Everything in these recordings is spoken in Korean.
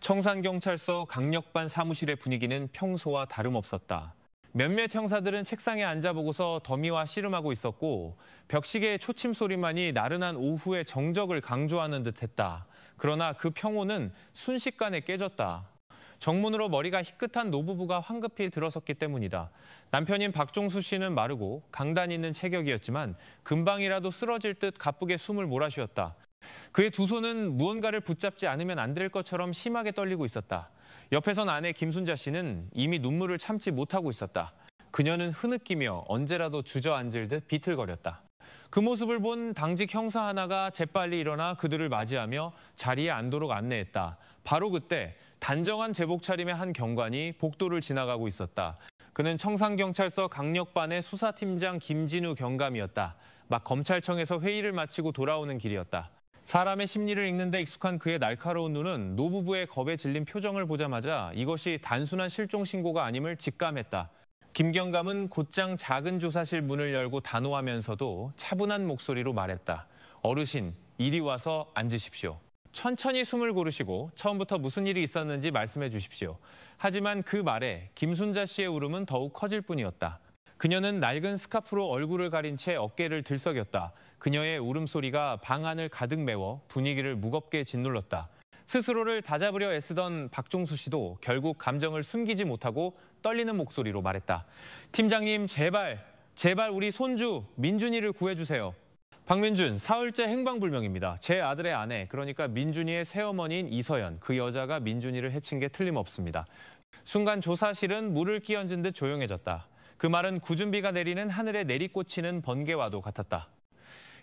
청산경찰서 강력반 사무실의 분위기는 평소와 다름없었다. 몇몇 형사들은 책상에 앉아보고서 더미와 씨름하고 있었고 벽시계의 초침 소리만이 나른한 오후의 정적을 강조하는 듯했다. 그러나 그 평온은 순식간에 깨졌다. 정문으로 머리가 희끗한 노부부가 황급히 들어섰기 때문이다. 남편인 박종수 씨는 마르고 강단 있는 체격이었지만 금방이라도 쓰러질 듯 가쁘게 숨을 몰아쉬었다. 그의 두 손은 무언가를 붙잡지 않으면 안 될 것처럼 심하게 떨리고 있었다. 옆에 선 아내 김순자 씨는 이미 눈물을 참지 못하고 있었다. 그녀는 흐느끼며 언제라도 주저앉을 듯 비틀거렸다. 그 모습을 본 당직 형사 하나가 재빨리 일어나 그들을 맞이하며 자리에 앉도록 안내했다. 바로 그때 단정한 제복 차림의 한 경관이 복도를 지나가고 있었다. 그는 청산경찰서 강력반의 수사팀장 김진우 경감이었다. 막 검찰청에서 회의를 마치고 돌아오는 길이었다. 사람의 심리를 읽는 데 익숙한 그의 날카로운 눈은 노부부의 겁에 질린 표정을 보자마자 이것이 단순한 실종 신고가 아님을 직감했다. 김 경감은 곧장 작은 조사실 문을 열고 단호하면서도 차분한 목소리로 말했다. 어르신, 이리 와서 앉으십시오. 천천히 숨을 고르시고 처음부터 무슨 일이 있었는지 말씀해 주십시오. 하지만 그 말에 김순자 씨의 울음은 더욱 커질 뿐이었다. 그녀는 낡은 스카프로 얼굴을 가린 채 어깨를 들썩였다. 그녀의 울음소리가 방 안을 가득 메워 분위기를 무겁게 짓눌렀다. 스스로를 다잡으려 애쓰던 박종수 씨도 결국 감정을 숨기지 못하고 떨리는 목소리로 말했다. 팀장님, 제발 우리 손주 민준이를 구해주세요. 박민준, 사흘째 행방불명입니다. 제 아들의 아내, 그러니까 민준이의 새어머니인 이서연, 그 여자가 민준이를 해친 게 틀림없습니다. 순간 조사실은 물을 끼얹은 듯 조용해졌다. 그 말은 구준비가 내리는 하늘에 내리꽂히는 번개와도 같았다.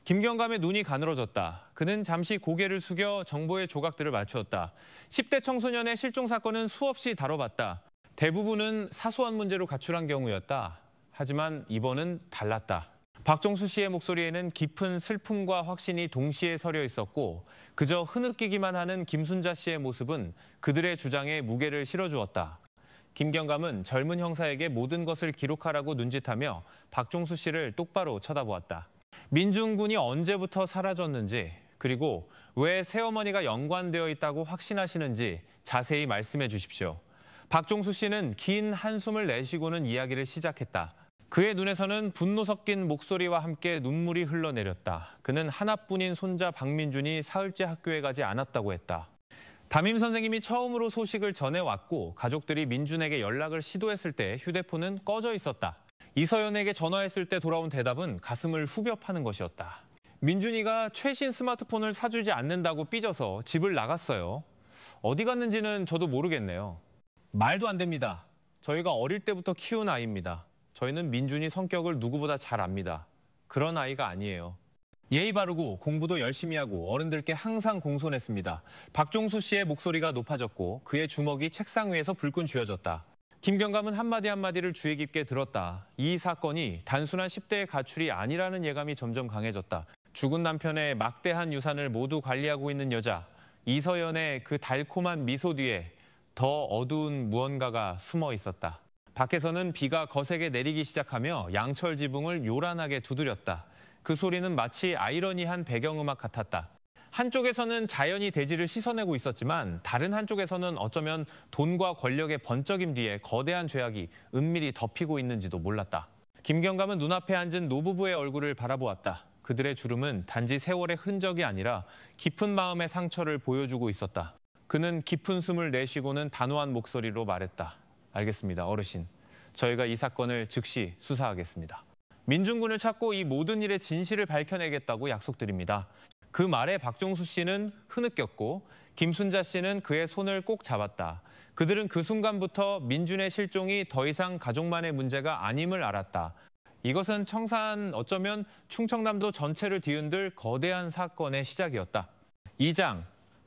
김경감의 눈이 가늘어졌다. 그는 잠시 고개를 숙여 정보의 조각들을 맞추었다. 10대 청소년의 실종 사건은 수없이 다뤄봤다. 대부분은 사소한 문제로 가출한 경우였다. 하지만 이번은 달랐다. 박종수 씨의 목소리에는 깊은 슬픔과 확신이 동시에 서려 있었고 그저 흐느끼기만 하는 김순자 씨의 모습은 그들의 주장에 무게를 실어주었다. 김경감은 젊은 형사에게 모든 것을 기록하라고 눈짓하며 박종수 씨를 똑바로 쳐다보았다. 민준 군이 언제부터 사라졌는지 그리고 왜 새어머니가 연관되어 있다고 확신하시는지 자세히 말씀해 주십시오. 박종수 씨는 긴 한숨을 내쉬고는 이야기를 시작했다. 그의 눈에서는 분노 섞인 목소리와 함께 눈물이 흘러내렸다. 그는 하나뿐인 손자 박민준이 사흘째 학교에 가지 않았다고 했다. 담임 선생님이 처음으로 소식을 전해왔고 가족들이 민준에게 연락을 시도했을 때 휴대폰은 꺼져 있었다. 이서연에게 전화했을 때 돌아온 대답은 가슴을 후벼 파는 것이었다. 민준이가 최신 스마트폰을 사주지 않는다고 삐져서 집을 나갔어요. 어디 갔는지는 저도 모르겠네요. 말도 안 됩니다. 저희가 어릴 때부터 키운 아이입니다. 저희는 민준이 성격을 누구보다 잘 압니다. 그런 아이가 아니에요. 예의 바르고 공부도 열심히 하고 어른들께 항상 공손했습니다. 박종수 씨의 목소리가 높아졌고 그의 주먹이 책상 위에서 불끈 쥐어졌다. 김경감은 한마디 한마디를 주의 깊게 들었다. 이 사건이 단순한 10대의 가출이 아니라는 예감이 점점 강해졌다. 죽은 남편의 막대한 유산을 모두 관리하고 있는 여자. 이서연의 그 달콤한 미소 뒤에 더 어두운 무언가가 숨어 있었다. 밖에서는 비가 거세게 내리기 시작하며 양철 지붕을 요란하게 두드렸다. 그 소리는 마치 아이러니한 배경음악 같았다. 한쪽에서는 자연이 대지를 씻어내고 있었지만 다른 한쪽에서는 어쩌면 돈과 권력의 번쩍임 뒤에 거대한 죄악이 은밀히 덮이고 있는지도 몰랐다. 김경감은 눈앞에 앉은 노부부의 얼굴을 바라보았다. 그들의 주름은 단지 세월의 흔적이 아니라 깊은 마음의 상처를 보여주고 있었다. 그는 깊은 숨을 내쉬고는 단호한 목소리로 말했다. 알겠습니다, 어르신. 저희가 이 사건을 즉시 수사하겠습니다. 민준 군을 찾고 이 모든 일의 진실을 밝혀내겠다고 약속드립니다. 그 말에 박종수 씨는 흐느꼈고 김순자 씨는 그의 손을 꼭 잡았다. 그들은 그 순간부터 민준의 실종이 더 이상 가족만의 문제가 아님을 알았다. 이것은 청산 어쩌면 충청남도 전체를 뒤흔들 거대한 사건의 시작이었다. 2장,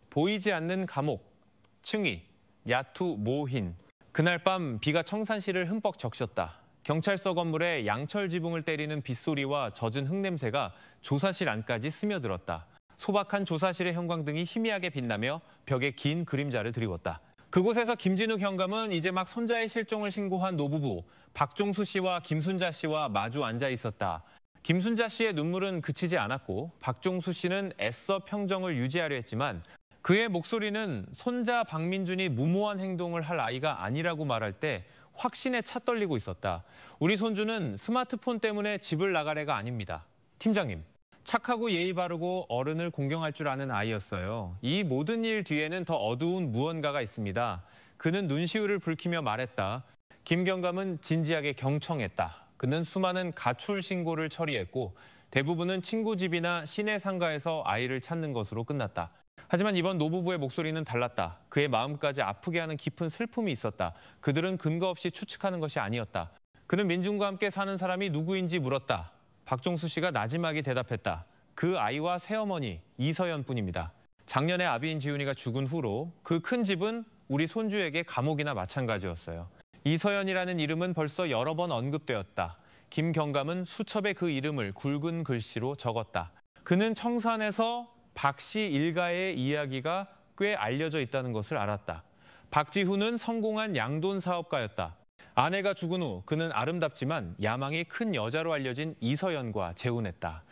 보이지 않는 감옥, 층위, 야투, 모힌. 그날 밤 비가 청산시를 흠뻑 적셨다. 경찰서 건물에 양철 지붕을 때리는 빗소리와 젖은 흙냄새가 조사실 안까지 스며들었다. 소박한 조사실의 형광등이 희미하게 빛나며 벽에 긴 그림자를 드리웠다. 그곳에서 김진우 경감은 이제 막 손자의 실종을 신고한 노부부 박종수 씨와 김순자 씨와 마주 앉아 있었다. 김순자 씨의 눈물은 그치지 않았고 박종수 씨는 애써 평정을 유지하려 했지만 그의 목소리는 손자 박민준이 무모한 행동을 할 아이가 아니라고 말할 때 확신에 차 떨리고 있었다. 우리 손주는 스마트폰 때문에 집을 나갈 애가 아닙니다. 팀장님, 착하고 예의 바르고 어른을 공경할 줄 아는 아이였어요. 이 모든 일 뒤에는 더 어두운 무언가가 있습니다. 그는 눈시울을 붉히며 말했다. 김경감은 진지하게 경청했다. 그는 수많은 가출 신고를 처리했고 대부분은 친구 집이나 시내 상가에서 아이를 찾는 것으로 끝났다. 하지만 이번 노부부의 목소리는 달랐다. 그의 마음까지 아프게 하는 깊은 슬픔이 있었다. 그들은 근거 없이 추측하는 것이 아니었다. 그는 민준과 함께 사는 사람이 누구인지 물었다. 박종수 씨가 나지막이 대답했다. 그 아이와 새어머니 이서연뿐입니다. 작년에 아비인 지훈이가 죽은 후로 그 큰 집은 우리 손주에게 감옥이나 마찬가지였어요. 이서연이라는 이름은 벌써 여러 번 언급되었다. 김경감은 수첩에 그 이름을 굵은 글씨로 적었다. 그는 청산에서 박 씨 일가의 이야기가 꽤 알려져 있다는 것을 알았다. 박지훈은 성공한 양돈 사업가였다. 아내가 죽은 후 그는 아름답지만 야망이 큰 여자로 알려진 이서연과 재혼했다.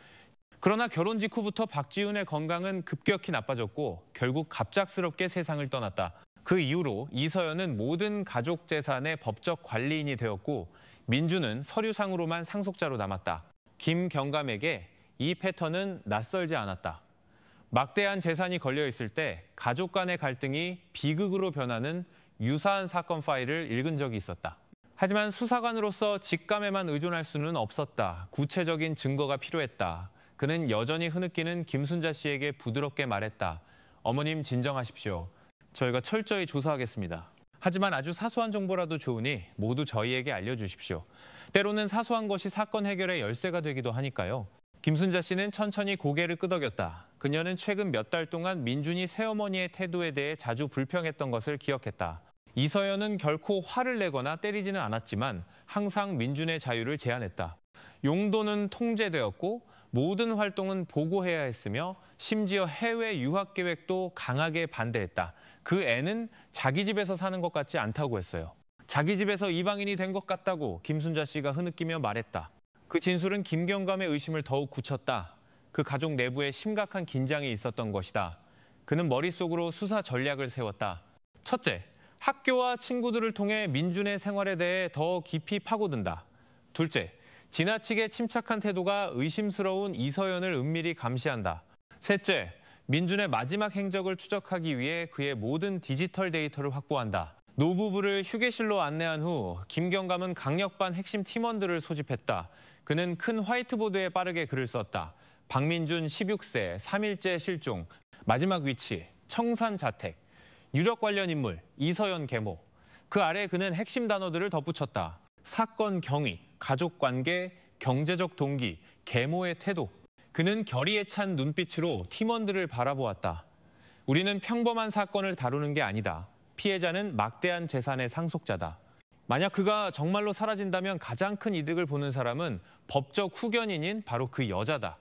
그러나 결혼 직후부터 박지훈의 건강은 급격히 나빠졌고 결국 갑작스럽게 세상을 떠났다. 그 이후로 이서연은 모든 가족 재산의 법적 관리인이 되었고 민주는 서류상으로만 상속자로 남았다. 김경감에게 이 패턴은 낯설지 않았다. 막대한 재산이 걸려있을 때 가족 간의 갈등이 비극으로 변하는 유사한 사건 파일을 읽은 적이 있었다. 하지만 수사관으로서 직감에만 의존할 수는 없었다. 구체적인 증거가 필요했다. 그는 여전히 흐느끼는 김순자 씨에게 부드럽게 말했다. 어머님 진정하십시오. 저희가 철저히 조사하겠습니다. 하지만 아주 사소한 정보라도 좋으니 모두 저희에게 알려주십시오. 때로는 사소한 것이 사건 해결의 열쇠가 되기도 하니까요. 김순자 씨는 천천히 고개를 끄덕였다. 그녀는 최근 몇 달 동안 민준이 새어머니의 태도에 대해 자주 불평했던 것을 기억했다. 이서연은 결코 화를 내거나 때리지는 않았지만 항상 민준의 자유를 제한했다. 용돈은 통제되었고 모든 활동은 보고해야 했으며 심지어 해외 유학 계획도 강하게 반대했다. 그 애는 자기 집에서 사는 것 같지 않다고 했어요. 자기 집에서 이방인이 된 것 같다고 김순자 씨가 흐느끼며 말했다. 그 진술은 김경감의 의심을 더욱 굳혔다. 그 가족 내부에 심각한 긴장이 있었던 것이다. 그는 머릿속으로 수사 전략을 세웠다. 첫째, 학교와 친구들을 통해 민준의 생활에 대해 더 깊이 파고든다. 둘째, 지나치게 침착한 태도가 의심스러운 이서연을 은밀히 감시한다. 셋째, 민준의 마지막 행적을 추적하기 위해 그의 모든 디지털 데이터를 확보한다. 노부부를 휴게실로 안내한 후 김경감은 강력반 핵심 팀원들을 소집했다. 그는 큰 화이트보드에 빠르게 글을 썼다. 박민준 16세, 3일째 실종, 마지막 위치, 청산 자택, 유력 관련 인물, 이서연 계모. 그 아래 그는 핵심 단어들을 덧붙였다. 사건 경위, 가족 관계, 경제적 동기, 계모의 태도. 그는 결의에 찬 눈빛으로 팀원들을 바라보았다. 우리는 평범한 사건을 다루는 게 아니다. 피해자는 막대한 재산의 상속자다. 만약 그가 정말로 사라진다면 가장 큰 이득을 보는 사람은 법적 후견인인 바로 그 여자다.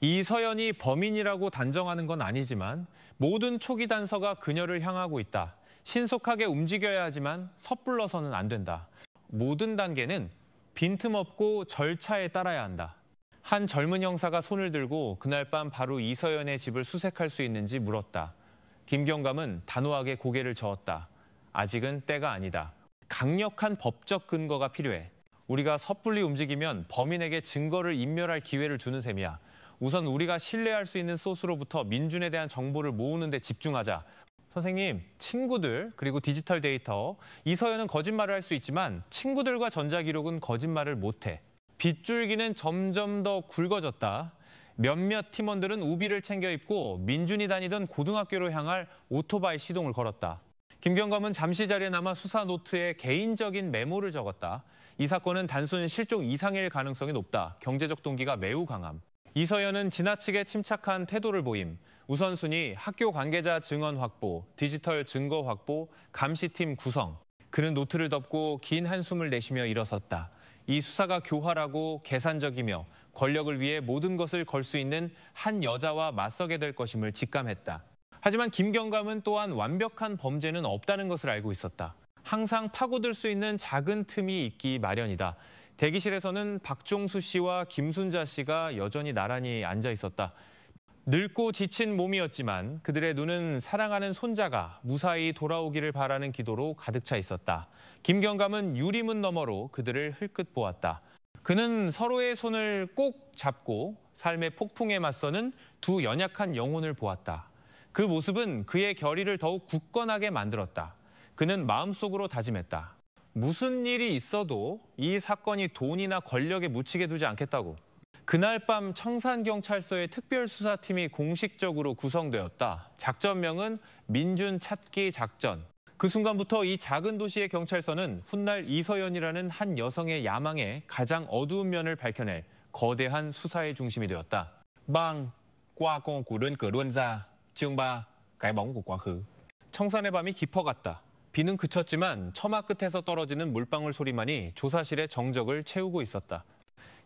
이서연이 범인이라고 단정하는 건 아니지만 모든 초기 단서가 그녀를 향하고 있다. 신속하게 움직여야 하지만 섣불러서는 안 된다. 모든 단계는 빈틈없고 절차에 따라야 한다. 한 젊은 형사가 손을 들고 그날 밤 바로 이서연의 집을 수색할 수 있는지 물었다. 김경감은 단호하게 고개를 저었다. 아직은 때가 아니다. 강력한 법적 근거가 필요해. 우리가 섣불리 움직이면 범인에게 증거를 인멸할 기회를 주는 셈이야. 우선 우리가 신뢰할 수 있는 소스로부터 민준에 대한 정보를 모으는 데 집중하자. 선생님, 친구들 그리고 디지털 데이터. 이서연은 거짓말을 할 수 있지만 친구들과 전자기록은 거짓말을 못해. 빗줄기는 점점 더 굵어졌다. 몇몇 팀원들은 우비를 챙겨 입고 민준이 다니던 고등학교로 향할 오토바이 시동을 걸었다. 김경감은 잠시 자리에 남아 수사 노트에 개인적인 메모를 적었다. 이 사건은 단순 실종 이상일 가능성이 높다. 경제적 동기가 매우 강함. 이서연은 지나치게 침착한 태도를 보임. 우선순위, 학교 관계자 증언 확보, 디지털 증거 확보, 감시팀 구성. 그는 노트를 덮고 긴 한숨을 내쉬며 일어섰다. 이 수사가 교활하고 계산적이며 권력을 위해 모든 것을 걸 수 있는 한 여자와 맞서게 될 것임을 직감했다. 하지만 김경감은 또한 완벽한 범죄는 없다는 것을 알고 있었다. 항상 파고들 수 있는 작은 틈이 있기 마련이다. 대기실에서는 박종수 씨와 김순자 씨가 여전히 나란히 앉아 있었다. 늙고 지친 몸이었지만 그들의 눈은 사랑하는 손자가 무사히 돌아오기를 바라는 기도로 가득 차 있었다. 김경감은 유리문 너머로 그들을 흘끗 보았다. 그는 서로의 손을 꼭 잡고 삶의 폭풍에 맞서는 두 연약한 영혼을 보았다. 그 모습은 그의 결의를 더욱 굳건하게 만들었다. 그는 마음속으로 다짐했다. 무슨 일이 있어도 이 사건이 돈이나 권력에 묻히게 두지 않겠다고. 그날 밤 청산경찰서의 특별수사팀이 공식적으로 구성되었다. 작전명은 민준 찾기 작전. 그 순간부터 이 작은 도시의 경찰서는 훗날 이서연이라는 한 여성의 야망의 가장 어두운 면을 밝혀낼 거대한 수사의 중심이 되었다. Bang, qua con của đơn cử luôn ra, chương 3, cái bóng của quá khứ. 청산의 밤이 깊어갔다. 비는 그쳤지만 처마 끝에서 떨어지는 물방울 소리만이 조사실의 정적을 채우고 있었다.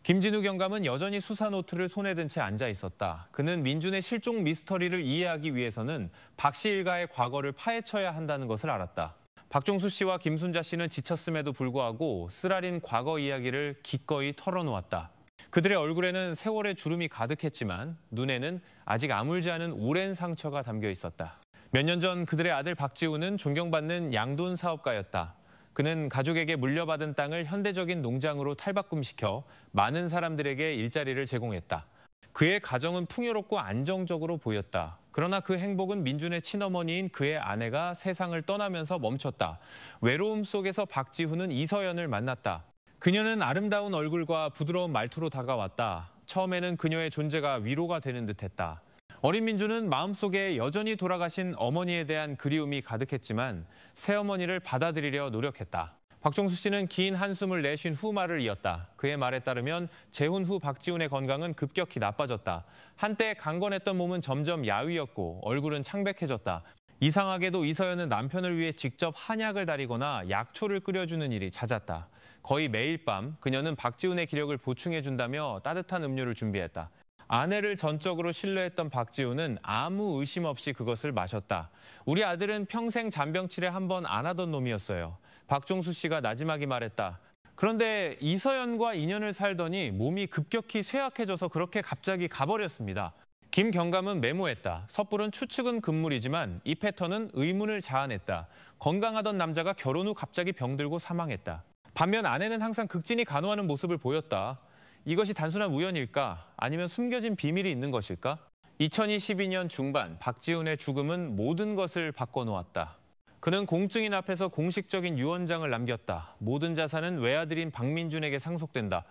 김진우 경감은 여전히 수사 노트를 손에 든 채 앉아 있었다. 그는 민준의 실종 미스터리를 이해하기 위해서는 박 씨 일가의 과거를 파헤쳐야 한다는 것을 알았다. 박종수 씨와 김순자 씨는 지쳤음에도 불구하고 쓰라린 과거 이야기를 기꺼이 털어놓았다. 그들의 얼굴에는 세월의 주름이 가득했지만 눈에는 아직 아물지 않은 오랜 상처가 담겨 있었다. 몇 년 전 그들의 아들 박지우는 존경받는 양돈 사업가였다. 그는 가족에게 물려받은 땅을 현대적인 농장으로 탈바꿈시켜 많은 사람들에게 일자리를 제공했다. 그의 가정은 풍요롭고 안정적으로 보였다. 그러나 그 행복은 민준의 친어머니인 그의 아내가 세상을 떠나면서 멈췄다. 외로움 속에서 박지훈은 이서연을 만났다. 그녀는 아름다운 얼굴과 부드러운 말투로 다가왔다. 처음에는 그녀의 존재가 위로가 되는 듯했다. 어린 민준은 마음속에 여전히 돌아가신 어머니에 대한 그리움이 가득했지만 새어머니를 받아들이려 노력했다. 박종수 씨는 긴 한숨을 내쉰 후 말을 이었다. 그의 말에 따르면 재혼 후 박지훈의 건강은 급격히 나빠졌다. 한때 강건했던 몸은 점점 야위었고 얼굴은 창백해졌다. 이상하게도 이서연은 남편을 위해 직접 한약을 다리거나 약초를 끓여주는 일이 잦았다. 거의 매일 밤 그녀는 박지훈의 기력을 보충해준다며 따뜻한 음료를 준비했다. 아내를 전적으로 신뢰했던 박지훈은 아무 의심 없이 그것을 마셨다. 우리 아들은 평생 잔병치레 한 번 안 하던 놈이었어요. 박종수 씨가 나지막이 말했다. 그런데 이서연과 인연을 살더니 몸이 급격히 쇠약해져서 그렇게 갑자기 가버렸습니다. 김 경감은 메모했다. 섣부른 추측은 금물이지만 이 패턴은 의문을 자아냈다. 건강하던 남자가 결혼 후 갑자기 병들고 사망했다. 반면 아내는 항상 극진히 간호하는 모습을 보였다. 이것이 단순한 우연일까? 아니면 숨겨진 비밀이 있는 것일까? 2022년 중반 박지훈의 죽음은 모든 것을 바꿔놓았다. 그는 공증인 앞에서 공식적인 유언장을 남겼다. 모든 자산은 외아들인 박민준에게 상속된다.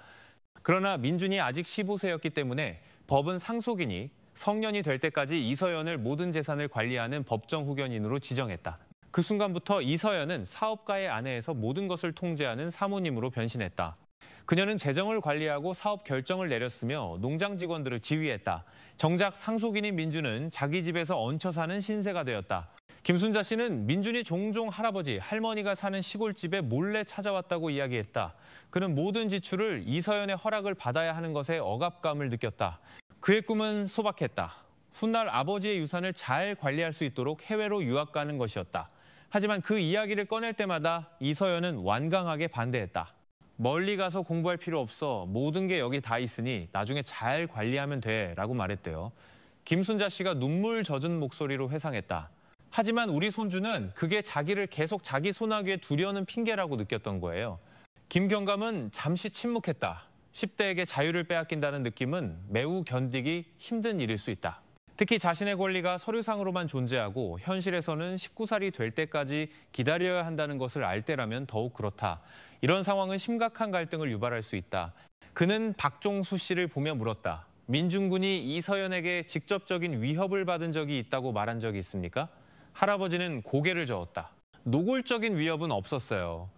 그러나 민준이 아직 15세였기 때문에 법은 상속이니 성년이 될 때까지 이서연을 모든 재산을 관리하는 법정 후견인으로 지정했다. 그 순간부터 이서연은 사업가의 아내에서 모든 것을 통제하는 사모님으로 변신했다. 그녀는 재정을 관리하고 사업 결정을 내렸으며 농장 직원들을 지휘했다. 정작 상속인인 민준은 자기 집에서 얹혀 사는 신세가 되었다. 김순자 씨는 민준이 종종 할아버지, 할머니가 사는 시골집에 몰래 찾아왔다고 이야기했다. 그는 모든 지출을 이서연의 허락을 받아야 하는 것에 억압감을 느꼈다. 그의 꿈은 소박했다. 훗날 아버지의 유산을 잘 관리할 수 있도록 해외로 유학 가는 것이었다. 하지만 그 이야기를 꺼낼 때마다 이서연은 완강하게 반대했다. 멀리 가서 공부할 필요 없어. 모든 게 여기 다 있으니 나중에 잘 관리하면 돼 라고 말했대요. 김순자 씨가 눈물 젖은 목소리로 회상했다. 하지만 우리 손주는 그게 자기를 계속 자기 손아귀에 두려는 핑계라고 느꼈던 거예요. 김 경감은 잠시 침묵했다. 10대에게 자유를 빼앗긴다는 느낌은 매우 견디기 힘든 일일 수 있다. 특히 자신의 권리가 서류상으로만 존재하고 현실에서는 19살이 될 때까지 기다려야 한다는 것을 알 때라면 더욱 그렇다. 이런 상황은 심각한 갈등을 유발할 수 있다. 그는 박종수 씨를 보며 물었다. 민준군이 이서연에게 직접적인 위협을 받은 적이 있다고 말한 적이 있습니까? 할아버지는 고개를 저었다. 노골적인 위협은 없었어요.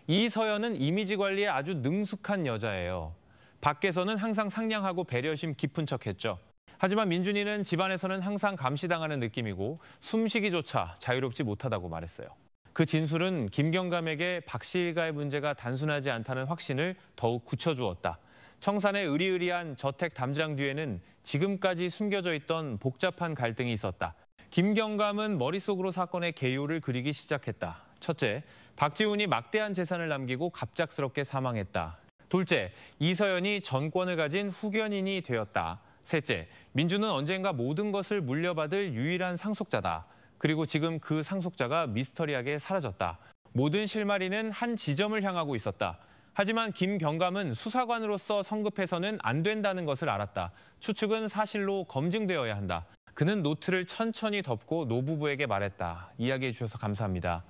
이서연은 이미지 관리에 아주 능숙한 여자예요. 밖에서는 항상 상냥하고 배려심 깊은 척했죠. 하지만 민준이는 집안에서는 항상 감시당하는 느낌이고 숨쉬기조차 자유롭지 못하다고 말했어요. 그 진술은 김경감에게 박 씨 일가의 문제가 단순하지 않다는 확신을 더욱 굳혀주었다. 청산의 으리으리한 저택 담장 뒤에는 지금까지 숨겨져 있던 복잡한 갈등이 있었다. 김경감은 머릿속으로 사건의 개요를 그리기 시작했다. 첫째, 박지훈이 막대한 재산을 남기고 갑작스럽게 사망했다. 둘째, 이서연이 전권을 가진 후견인이 되었다. 셋째, 민주는 언젠가 모든 것을 물려받을 유일한 상속자다. 그리고 지금 그 상속자가 미스터리하게 사라졌다. 모든 실마리는 한 지점을 향하고 있었다. 하지만 김경감은 수사관으로서 성급해서는 안 된다는 것을 알았다. 추측은 사실로 검증되어야 한다. 그는 노트를 천천히 덮고 노부부에게 말했다. 이야기해 주셔서 감사합니다.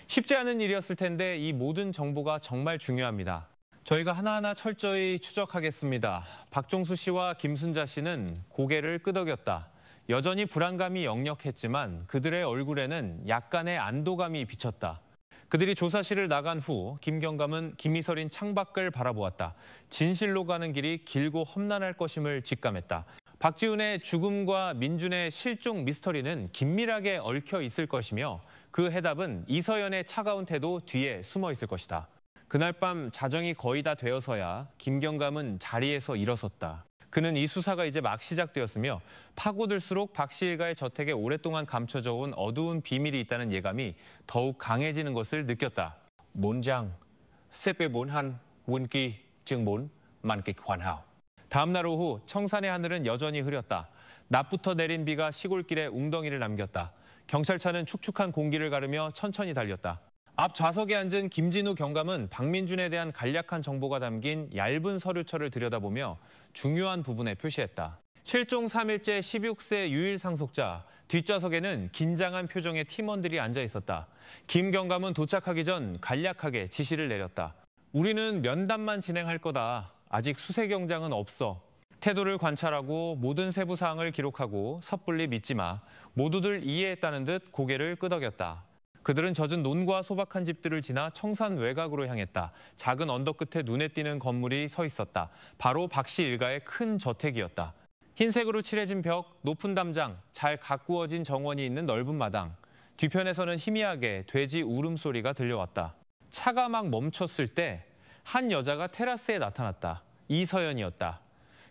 쉽지 않은 일이었을 텐데 이 모든 정보가 정말 중요합니다. 저희가 하나하나 철저히 추적하겠습니다. 박종수 씨와 김순자 씨는 고개를 끄덕였다. 여전히 불안감이 역력했지만 그들의 얼굴에는 약간의 안도감이 비쳤다. 그들이 조사실을 나간 후 김경감은 김이 서린 창밖을 바라보았다. 진실로 가는 길이 길고 험난할 것임을 직감했다. 박지훈의 죽음과 민준의 실종 미스터리는 긴밀하게 얽혀 있을 것이며 그 해답은 이서연의 차가운 태도 뒤에 숨어 있을 것이다. 그날 밤 자정이 거의 다 되어서야 김경감은 자리에서 일어섰다. 그는 이 수사가 이제 막 시작되었으며 파고들수록 박 씨 일가의 저택에 오랫동안 감춰져 온 어두운 비밀이 있다는 예감이 더욱 강해지는 것을 느꼈다. 4 CP4 한 Winky chương 4 màn kịch hoàn hảo. 다음 날 오후 청산의 하늘은 여전히 흐렸다. 낮부터 내린 비가 시골길에 웅덩이를 남겼다. 경찰차는 축축한 공기를 가르며 천천히 달렸다. 앞 좌석에 앉은 김진우 경감은 박민준에 대한 간략한 정보가 담긴 얇은 서류처를 들여다보며 중요한 부분에 표시했다. 실종 3일째 16세 유일 상속자, 뒷좌석에는 긴장한 표정의 팀원들이 앉아 있었다. 김 경감은 도착하기 전 간략하게 지시를 내렸다. 우리는 면담만 진행할 거다. 아직 수색 영장은 없어. 태도를 관찰하고 모든 세부 사항을 기록하고 섣불리 믿지 마. 모두들 이해했다는 듯 고개를 끄덕였다. 그들은 젖은 논과 소박한 집들을 지나 청산 외곽으로 향했다. 작은 언덕 끝에 눈에 띄는 건물이 서 있었다. 바로 박 씨 일가의 큰 저택이었다. 흰색으로 칠해진 벽, 높은 담장, 잘 가꾸어진 정원이 있는 넓은 마당. 뒤편에서는 희미하게 돼지 울음소리가 들려왔다. 차가 막 멈췄을 때 한 여자가 테라스에 나타났다. 이서연이었다.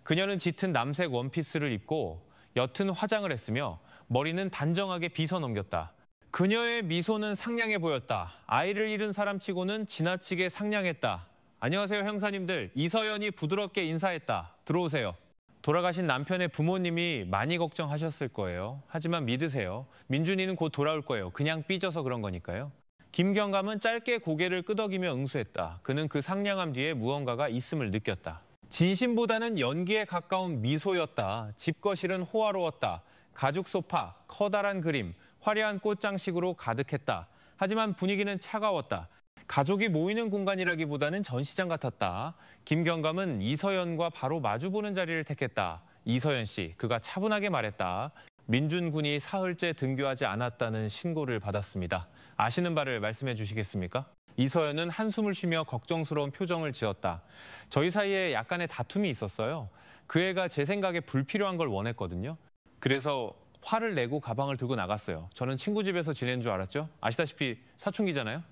그녀는 짙은 남색 원피스를 입고 옅은 화장을 했으며 머리는 단정하게 빗어 넘겼다. 그녀의 미소는 상냥해 보였다. 아이를 잃은 사람치고는 지나치게 상냥했다. 안녕하세요 형사님들. 이서연이 부드럽게 인사했다. 들어오세요. 돌아가신 남편의 부모님이 많이 걱정하셨을 거예요. 하지만 믿으세요. 민준이는 곧 돌아올 거예요. 그냥 삐져서 그런 거니까요. 김경감은 짧게 고개를 끄덕이며 응수했다. 그는 그 상냥함 뒤에 무언가가 있음을 느꼈다. 진심보다는 연기에 가까운 미소였다. 집거실은 호화로웠다. 가죽 소파, 커다란 그림, 화려한 꽃장식으로 가득했다. 하지만 분위기는 차가웠다. 가족이 모이는 공간이라기보다는 전시장 같았다. 김경감은 이서연과 바로 마주보는 자리를 택했다. 이서연 씨, 그가 차분하게 말했다. 민준 군이 사흘째 등교하지 않았다는 신고를 받았습니다. 아시는 바를 말씀해 주시겠습니까? 이서연은 한숨을 쉬며 걱정스러운 표정을 지었다. 저희 사이에 약간의 다툼이 있었어요. 그 애가 제 생각에 불필요한 걸 원했거든요. 그래서 화를 내고 가방을 들고 나갔어요. 저는 친구 집에서 지낸 줄 알았죠? 아시다시피 사춘기잖아요.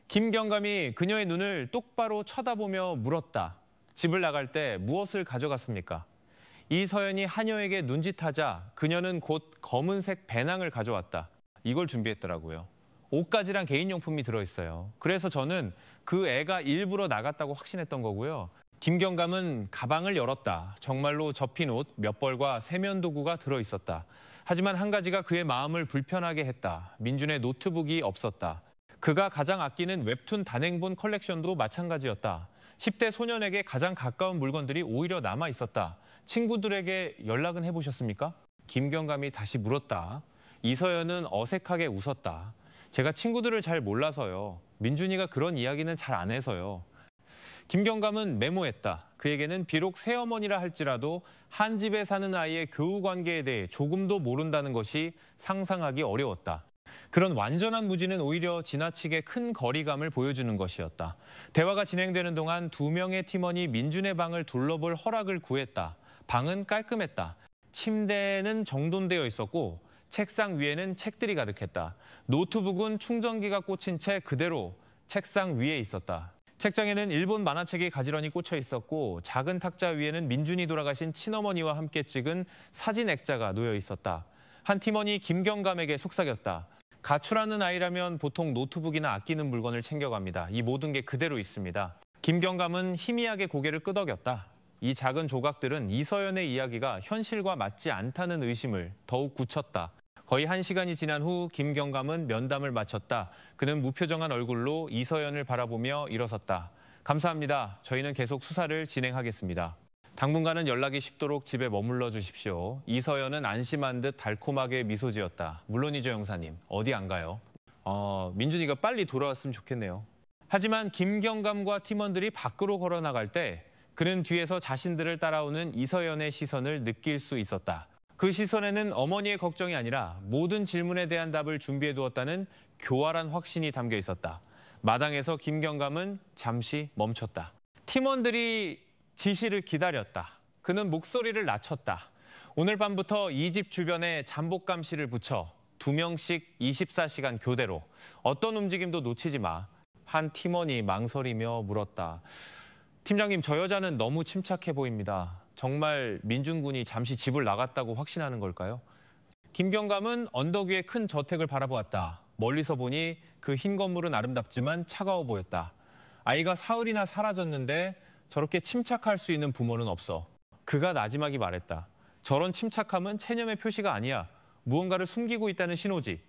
김경감이 그녀의 눈을 똑바로 쳐다보며 물었다. 집을 나갈 때 무엇을 가져갔습니까? 이서연이 하녀에게 눈짓하자 그녀는 곧 검은색 배낭을 가져왔다. 이걸 준비했더라고요. 옷가지랑 개인용품이 들어있어요. 그래서 저는 그 애가 일부러 나갔다고 확신했던 거고요. 김경감은 가방을 열었다. 정말로 접힌 옷 몇 벌과 세면 도구가 들어있었다. 하지만 한 가지가 그의 마음을 불편하게 했다. 민준의 노트북이 없었다. 그가 가장 아끼는 웹툰 단행본 컬렉션도 마찬가지였다. 10대 소년에게 가장 가까운 물건들이 오히려 남아 있었다. 친구들에게 연락은 해보셨습니까? 김경감이 다시 물었다. 이서연은 어색하게 웃었다. 제가 친구들을 잘 몰라서요. 민준이가 그런 이야기는 잘 안 해서요. 김경감은 메모했다. 그에게는 비록 새어머니라 할지라도 한 집에 사는 아이의 교우 관계에 대해 조금도 모른다는 것이 상상하기 어려웠다. 그런 완전한 무지는 오히려 지나치게 큰 거리감을 보여주는 것이었다. 대화가 진행되는 동안 2명의 팀원이 민준의 방을 둘러볼 허락을 구했다. 방은 깔끔했다. 침대는 정돈되어 있었고 책상 위에는 책들이 가득했다. 노트북은 충전기가 꽂힌 채 그대로 책상 위에 있었다. 책장에는 일본 만화책이 가지런히 꽂혀 있었고 작은 탁자 위에는 민준이 돌아가신 친어머니와 함께 찍은 사진 액자가 놓여 있었다. 한 팀원이 김경감에게 속삭였다. 가출하는 아이라면 보통 노트북이나 아끼는 물건을 챙겨갑니다. 이 모든 게 그대로 있습니다. 김경감은 희미하게 고개를 끄덕였다. 이 작은 조각들은 이서연의 이야기가 현실과 맞지 않다는 의심을 더욱 굳혔다. 거의 1시간이 지난 후 김경감은 면담을 마쳤다. 그는 무표정한 얼굴로 이서연을 바라보며 일어섰다. 감사합니다. 저희는 계속 수사를 진행하겠습니다. 당분간은 연락이 쉽도록 집에 머물러 주십시오. 이서연은 안심한 듯 달콤하게 미소 지었다. 물론이죠, 형사님. 어디 안 가요? 민준이가 빨리 돌아왔으면 좋겠네요. 하지만 김경감과 팀원들이 밖으로 걸어 나갈 때 그는 뒤에서 자신들을 따라오는 이서연의 시선을 느낄 수 있었다. 그 시선에는 어머니의 걱정이 아니라 모든 질문에 대한 답을 준비해 두었다는 교활한 확신이 담겨 있었다. 마당에서 김경감은 잠시 멈췄다. 팀원들이 지시를 기다렸다. 그는 목소리를 낮췄다. 오늘 밤부터 이 집 주변에 잠복 감시를 붙여 2명씩 24시간 교대로 어떤 움직임도 놓치지 마. 한 팀원이 망설이며 물었다. 팀장님, 저 여자는 너무 침착해 보입니다. 정말 민준군이 잠시 집을 나갔다고 확신하는 걸까요? 김경감은 언덕 위의 큰 저택을 바라보았다. 멀리서 보니 그 흰 건물은 아름답지만 차가워 보였다. 아이가 사흘이나 사라졌는데 저렇게 침착할 수 있는 부모는 없어. 그가 나지막이 말했다. 저런 침착함은 체념의 표시가 아니야. 무언가를 숨기고 있다는 신호지.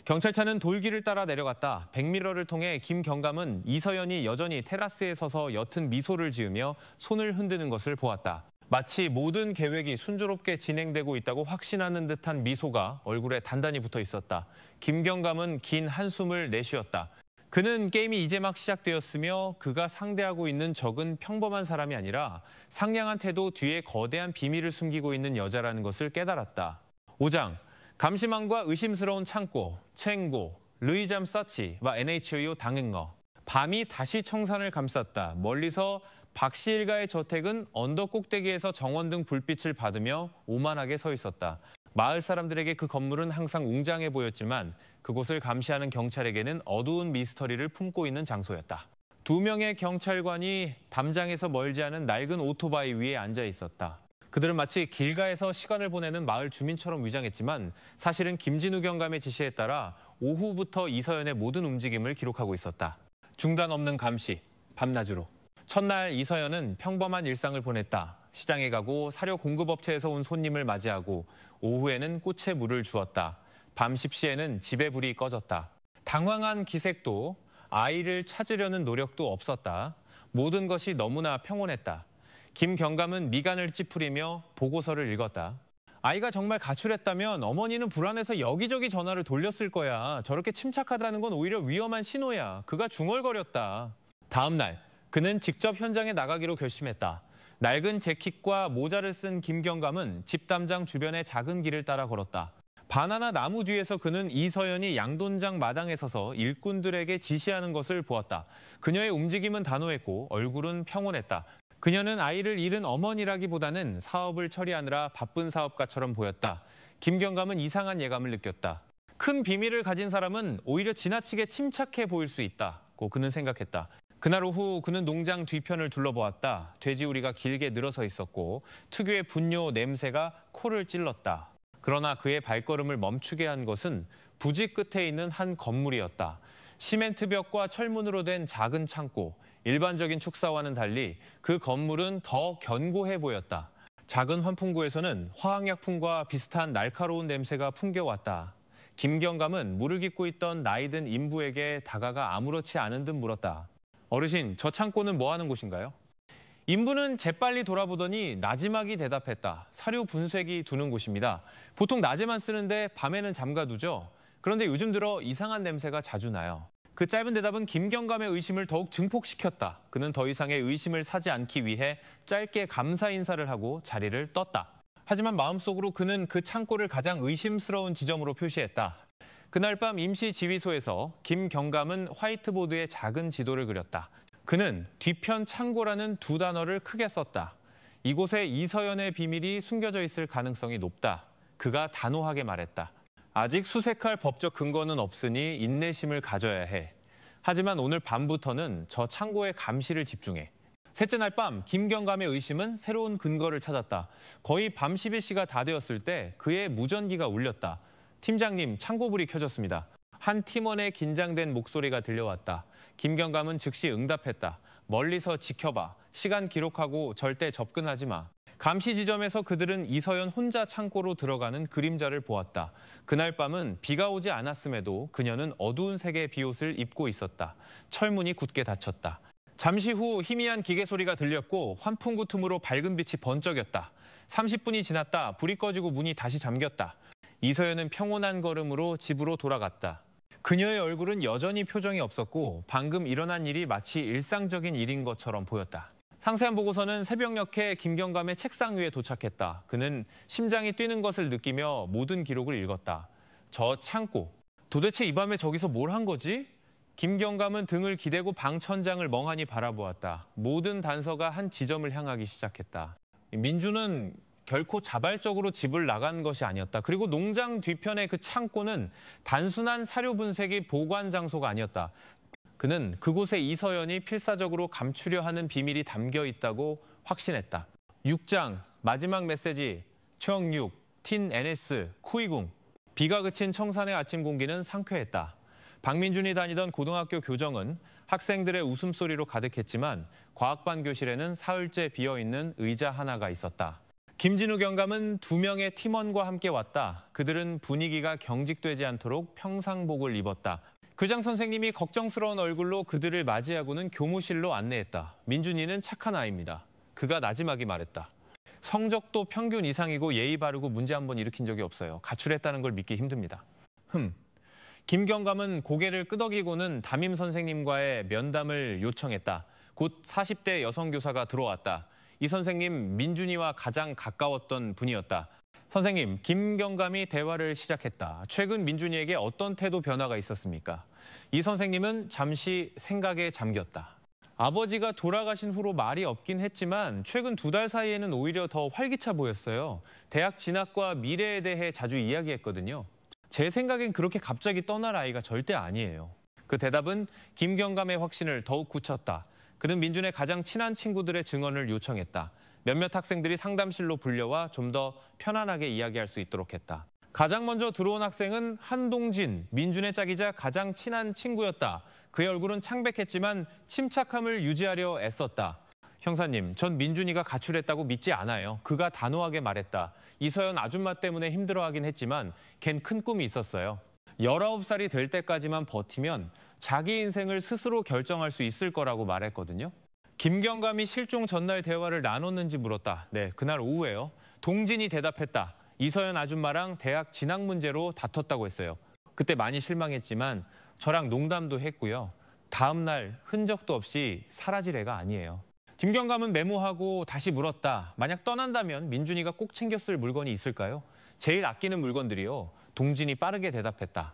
경찰차는 돌길을 따라 내려갔다. 백미러를 통해 김경감은 이서연이 여전히 테라스에 서서 옅은 미소를 지으며 손을 흔드는 것을 보았다. 마치 모든 계획이 순조롭게 진행되고 있다고 확신하는 듯한 미소가 얼굴에 단단히 붙어 있었다. 김경감은 긴 한숨을 내쉬었다. 그는 게임이 이제 막 시작되었으며 그가 상대하고 있는 적은 평범한 사람이 아니라 상냥한 태도 뒤에 거대한 비밀을 숨기고 있는 여자라는 것을 깨달았다. 5장, 감시망과 의심스러운 창고, 챙고, 르이잠 서치와 NHO 당응어. 밤이 다시 청산을 감쌌다. 멀리서 박씨 일가의 저택은 언덕 꼭대기에서 정원등 불빛을 받으며 오만하게 서 있었다. 마을 사람들에게 그 건물은 항상 웅장해 보였지만 그곳을 감시하는 경찰에게는 어두운 미스터리를 품고 있는 장소였다. 2명의 경찰관이 담장에서 멀지 않은 낡은 오토바이 위에 앉아 있었다. 그들은 마치 길가에서 시간을 보내는 마을 주민처럼 위장했지만 사실은 김진우 경감의 지시에 따라 오후부터 이서연의 모든 움직임을 기록하고 있었다. 중단 없는 감시, 밤낮으로. 첫날 이서연은 평범한 일상을 보냈다. 시장에 가고 사료 공급업체에서 온 손님을 맞이하고 오후에는 꽃에 물을 주었다. 밤 10시에는 집에 불이 꺼졌다. 당황한 기색도 아이를 찾으려는 노력도 없었다. 모든 것이 너무나 평온했다. 김경감은 미간을 찌푸리며 보고서를 읽었다. 아이가 정말 가출했다면 어머니는 불안해서 여기저기 전화를 돌렸을 거야. 저렇게 침착하다는 건 오히려 위험한 신호야. 그가 중얼거렸다. 다음 날 그는 직접 현장에 나가기로 결심했다. 낡은 재킷과 모자를 쓴 김경감은 집담장 주변의 작은 길을 따라 걸었다. 바나나 나무 뒤에서 그는 이서연이 양돈장 마당에 서서 일꾼들에게 지시하는 것을 보았다. 그녀의 움직임은 단호했고 얼굴은 평온했다. 그녀는 아이를 잃은 어머니라기보다는 사업을 처리하느라 바쁜 사업가처럼 보였다. 김경감은 이상한 예감을 느꼈다. 큰 비밀을 가진 사람은 오히려 지나치게 침착해 보일 수 있다고 그는 생각했다. 그날 오후 그는 농장 뒤편을 둘러보았다. 돼지우리가 길게 늘어서 있었고 특유의 분뇨 냄새가 코를 찔렀다. 그러나 그의 발걸음을 멈추게 한 것은 부지 끝에 있는 한 건물이었다. 시멘트 벽과 철문으로 된 작은 창고. 일반적인 축사와는 달리 그 건물은 더 견고해 보였다. 작은 환풍구에서는 화학약품과 비슷한 날카로운 냄새가 풍겨왔다. 김경감은 물을 깃고 있던 나이든 인부에게 다가가 아무렇지 않은 듯 물었다. 어르신, 저 창고는 뭐 하는 곳인가요? 인부는 재빨리 돌아보더니 나지막이 대답했다. 사료 분쇄기 두는 곳입니다. 보통 낮에만 쓰는데 밤에는 잠가두죠. 그런데 요즘 들어 이상한 냄새가 자주 나요. 그 짧은 대답은 김경감의 의심을 더욱 증폭시켰다. 그는 더 이상의 의심을 사지 않기 위해 짧게 감사 인사를 하고 자리를 떴다. 하지만 마음속으로 그는 그 창고를 가장 의심스러운 지점으로 표시했다. 그날 밤 임시 지휘소에서 김경감은 화이트보드에 작은 지도를 그렸다. 그는 뒤편 창고라는 2 단어를 크게 썼다. 이곳에 이서연의 비밀이 숨겨져 있을 가능성이 높다. 그가 단호하게 말했다. 아직 수색할 법적 근거는 없으니 인내심을 가져야 해. 하지만 오늘 밤부터는 저 창고에 감시를 집중해. 셋째 날 밤 김경감의 의심은 새로운 근거를 찾았다. 거의 밤 11시가 다 되었을 때 그의 무전기가 울렸다. 팀장님, 창고불이 켜졌습니다. 한 팀원의 긴장된 목소리가 들려왔다. 김경감은 즉시 응답했다. 멀리서 지켜봐. 시간 기록하고 절대 접근하지 마. 감시 지점에서 그들은 이서연 혼자 창고로 들어가는 그림자를 보았다. 그날 밤은 비가 오지 않았음에도 그녀는 어두운 색의 비옷을 입고 있었다. 철문이 굳게 닫혔다. 잠시 후 희미한 기계 소리가 들렸고 환풍구 틈으로 밝은 빛이 번쩍였다. 30분이 지났다. 불이 꺼지고 문이 다시 잠겼다. 이서연은 평온한 걸음으로 집으로 돌아갔다. 그녀의 얼굴은 여전히 표정이 없었고 방금 일어난 일이 마치 일상적인 일인 것처럼 보였다. 상세한 보고서는 새벽녘에 김경감의 책상 위에 도착했다. 그는 심장이 뛰는 것을 느끼며 모든 기록을 읽었다. 저 창고. 도대체 이 밤에 저기서 뭘 한 거지? 김경감은 등을 기대고 방 천장을 멍하니 바라보았다. 모든 단서가 한 지점을 향하기 시작했다. 민주는 결코 자발적으로 집을 나간 것이 아니었다. 그리고 농장 뒤편의 그 창고는 단순한 사료 분쇄기 보관 장소가 아니었다. 그는 그곳에 이서연이 필사적으로 감추려 하는 비밀이 담겨 있다고 확신했다. 6장 마지막 메시지 최영육 틴 NS 쿠이궁. 비가 그친 청산의 아침 공기는 상쾌했다. 박민준이 다니던 고등학교 교정은 학생들의 웃음소리로 가득했지만 과학반 교실에는 사흘째 비어있는 의자 하나가 있었다. 김진우 경감은 2명의 팀원과 함께 왔다. 그들은 분위기가 경직되지 않도록 평상복을 입었다. 교장 선생님이 걱정스러운 얼굴로 그들을 맞이하고는 교무실로 안내했다. 민준이는 착한 아이입니다. 그가 나지막이 말했다. 성적도 평균 이상이고 예의 바르고 문제 한 번 일으킨 적이 없어요. 가출했다는 걸 믿기 힘듭니다. 김경감은 고개를 끄덕이고는 담임 선생님과의 면담을 요청했다. 곧 40대 여성 교사가 들어왔다. 이 선생님 민준이와 가장 가까웠던 분이었다. 선생님, 김경감이 대화를 시작했다. 최근 민준이에게 어떤 태도 변화가 있었습니까? 이 선생님은 잠시 생각에 잠겼다. 아버지가 돌아가신 후로 말이 없긴 했지만 최근 2달 사이에는 오히려 더 활기차 보였어요. 대학 진학과 미래에 대해 자주 이야기했거든요. 제 생각엔 그렇게 갑자기 떠날 아이가 절대 아니에요. 그 대답은 김경감의 확신을 더욱 굳혔다. 그는 민준의 가장 친한 친구들의 증언을 요청했다. 몇몇 학생들이 상담실로 불려와 좀 더 편안하게 이야기할 수 있도록 했다. 가장 먼저 들어온 학생은 한동진, 민준의 짝이자 가장 친한 친구였다. 그의 얼굴은 창백했지만 침착함을 유지하려 애썼다. 형사님, 전 민준이가 가출했다고 믿지 않아요. 그가 단호하게 말했다. 이서연 아줌마 때문에 힘들어하긴 했지만 걘 큰 꿈이 있었어요. 19살이 될 때까지만 버티면 자기 인생을 스스로 결정할 수 있을 거라고 말했거든요. 김경감이 실종 전날 대화를 나눴는지 물었다. 네, 그날 오후에요. 동진이 대답했다. 이서연 아줌마랑 대학 진학 문제로 다퉜다고 했어요. 그때 많이 실망했지만 저랑 농담도 했고요. 다음 날 흔적도 없이 사라질 애가 아니에요. 김경감은 메모하고 다시 물었다. 만약 떠난다면 민준이가 꼭 챙겼을 물건이 있을까요? 제일 아끼는 물건들이요. 동진이 빠르게 대답했다.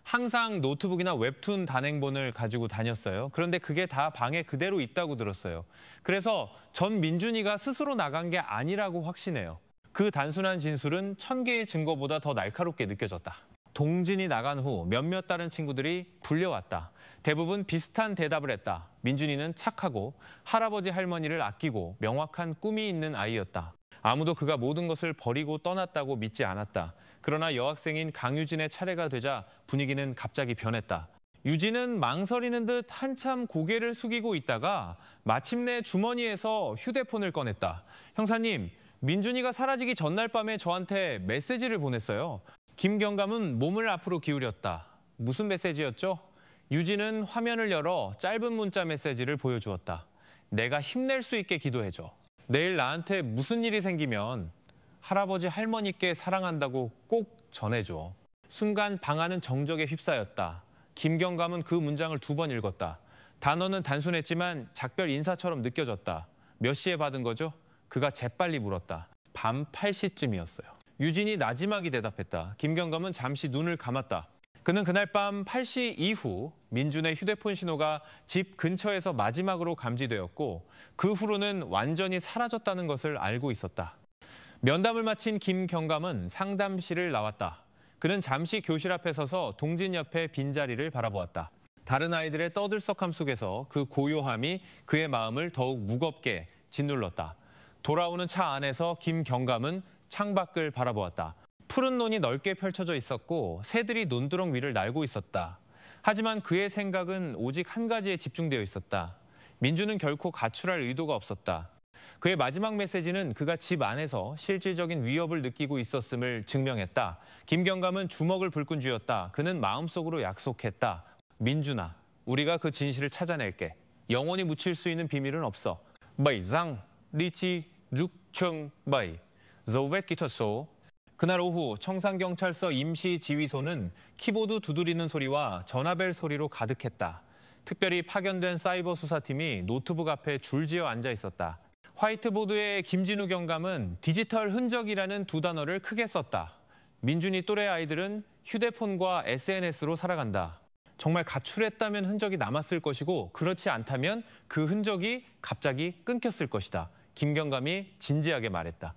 항상 노트북이나 웹툰 단행본을 가지고 다녔어요. 그런데 그게 다 방에 그대로 있다고 들었어요. 그래서 전 민준이가 스스로 나간 게 아니라고 확신해요. 그 단순한 진술은 1000개의 증거보다 더 날카롭게 느껴졌다. 동진이 나간 후 몇몇 다른 친구들이 불려왔다. 대부분 비슷한 대답을 했다. 민준이는 착하고 할아버지 할머니를 아끼고 명확한 꿈이 있는 아이였다. 아무도 그가 모든 것을 버리고 떠났다고 믿지 않았다. 그러나 여학생인 강유진의 차례가 되자 분위기는 갑자기 변했다. 유진은 망설이는 듯 한참 고개를 숙이고 있다가 마침내 주머니에서 휴대폰을 꺼냈다. 형사님, 민준이가 사라지기 전날 밤에 저한테 메시지를 보냈어요. 김경감은 몸을 앞으로 기울였다. 무슨 메시지였죠? 유진은 화면을 열어 짧은 문자 메시지를 보여주었다. 내가 힘낼 수 있게 기도해줘. 내일 나한테 무슨 일이 생기면 할아버지 할머니께 사랑한다고 꼭 전해줘. 순간 방 안은 정적에 휩싸였다. 김경감은 그 문장을 2번 읽었다. 단어는 단순했지만 작별 인사처럼 느껴졌다. 몇 시에 받은 거죠? 그가 재빨리 물었다. 밤 8시쯤이었어요. 유진이 나지막이 대답했다. 김경감은 잠시 눈을 감았다. 그는 그날 밤 8시 이후 민준의 휴대폰 신호가 집 근처에서 마지막으로 감지되었고 그 후로는 완전히 사라졌다는 것을 알고 있었다. 면담을 마친 김경감은 상담실을 나왔다. 그는 잠시 교실 앞에 서서 동진 옆의 빈자리를 바라보았다. 다른 아이들의 떠들썩함 속에서 그 고요함이 그의 마음을 더욱 무겁게 짓눌렀다. 돌아오는 차 안에서 김경감은 창밖을 바라보았다. 푸른 논이 넓게 펼쳐져 있었고 새들이 논두렁 위를 날고 있었다. 하지만 그의 생각은 오직 한 가지에 집중되어 있었다. 민주는 결코 가출할 의도가 없었다. 그의 마지막 메시지는 그가 집 안에서 실질적인 위협을 느끼고 있었음을 증명했다. 김경감은 주먹을 불끈 쥐었다. 그는 마음속으로 약속했다. 민준아, 우리가 그 진실을 찾아낼게. 영원히 묻힐 수 있는 비밀은 없어. Bảy răng đi chi rút chân bảy. dấu vết kỹ thuật số. 그날 오후 청산경찰서 임시지휘소는 키보드 두드리는 소리와 전화벨 소리로 가득했다. 특별히 파견된 사이버 수사팀이 노트북 앞에 줄지어 앉아 있었다. 화이트보드에 김진우 경감은 디지털 흔적이라는 두 단어를 크게 썼다. 민준이 또래 아이들은 휴대폰과 SNS로 살아간다. 정말 가출했다면 흔적이 남았을 것이고 그렇지 않다면 그 흔적이 갑자기 끊겼을 것이다. 김경감이 진지하게 말했다.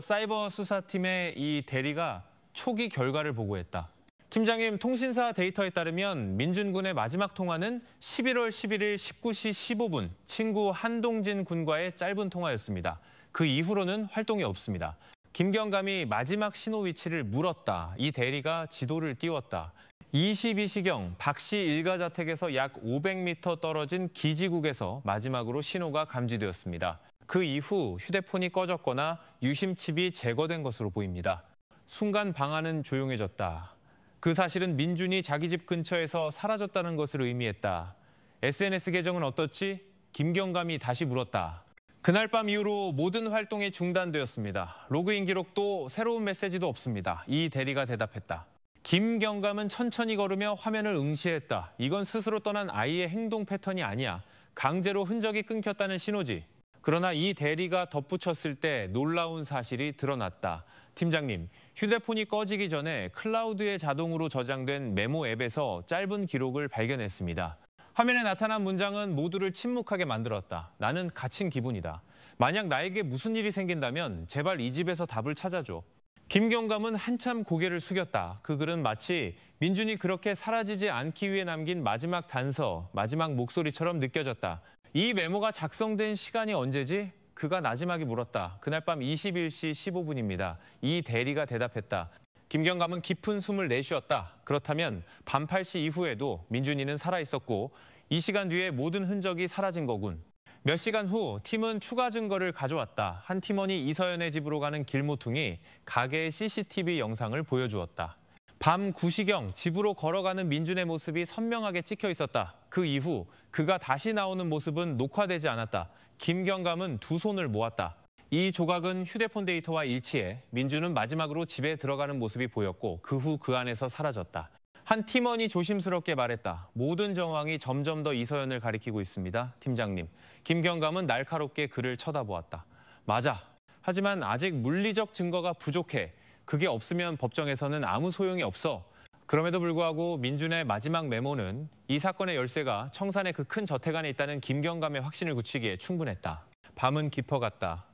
사이버 수사팀의 이 대리가 초기 결과를 보고했다. 팀장님, 통신사 데이터에 따르면 민준 군의 마지막 통화는 11월 11일 19시 15분 친구 한동진 군과의 짧은 통화였습니다. 그 이후로는 활동이 없습니다. 김경감이 마지막 신호 위치를 물었다. 이 대리가 지도를 띄웠다. 22시경 박 씨 일가 자택에서 약 500m 떨어진 기지국에서 마지막으로 신호가 감지되었습니다. 그 이후 휴대폰이 꺼졌거나 유심칩이 제거된 것으로 보입니다. 순간 방 안은 조용해졌다. 그 사실은 민준이 자기 집 근처에서 사라졌다는 것을 의미했다. SNS 계정은 어떻지? 김경감이 다시 물었다. 그날 밤 이후로 모든 활동이 중단되었습니다. 로그인 기록도 새로운 메시지도 없습니다. 이 대리가 대답했다. 김경감은 천천히 걸으며 화면을 응시했다. 이건 스스로 떠난 아이의 행동 패턴이 아니야. 강제로 흔적이 끊겼다는 신호지. 그러나 이 대리가 덧붙였을 때 놀라운 사실이 드러났다. 팀장님, 휴대폰이 꺼지기 전에 클라우드에 자동으로 저장된 메모 앱에서 짧은 기록을 발견했습니다. 화면에 나타난 문장은 모두를 침묵하게 만들었다. 나는 갇힌 기분이다. 만약 나에게 무슨 일이 생긴다면 제발 이 집에서 답을 찾아줘. 김경감은 한참 고개를 숙였다. 그 글은 마치 민준이 그렇게 사라지지 않기 위해 남긴 마지막 단서, 마지막 목소리처럼 느껴졌다. 이 메모가 작성된 시간이 언제지? 그가 나지막이 물었다. 그날 밤 21시 15분입니다. 이 대리가 대답했다. 김경감은 깊은 숨을 내쉬었다. 그렇다면 밤 8시 이후에도 민준이는 살아있었고 이 시간 뒤에 모든 흔적이 사라진 거군. 몇 시간 후 팀은 추가 증거를 가져왔다. 한 팀원이 이서연의 집으로 가는 길모퉁이 가게의 CCTV 영상을 보여주었다. 밤 9시경 집으로 걸어가는 민준의 모습이 선명하게 찍혀 있었다. 그 이후 그가 다시 나오는 모습은 녹화되지 않았다. 김경감은 두 손을 모았다. 이 조각은 휴대폰 데이터와 일치해 민준은 마지막으로 집에 들어가는 모습이 보였고 그 후 그 안에서 사라졌다. 한 팀원이 조심스럽게 말했다. 모든 정황이 점점 더 이서연을 가리키고 있습니다. 팀장님. 김경감은 날카롭게 그를 쳐다보았다. 맞아. 하지만 아직 물리적 증거가 부족해. 그게 없으면 법정에서는 아무 소용이 없어. 그럼에도 불구하고 민준의 마지막 메모는 이 사건의 열쇠가 청산의 그 큰 저택 안에 있다는 김경감의 확신을 굳히기에 충분했다. 밤은 깊어갔다.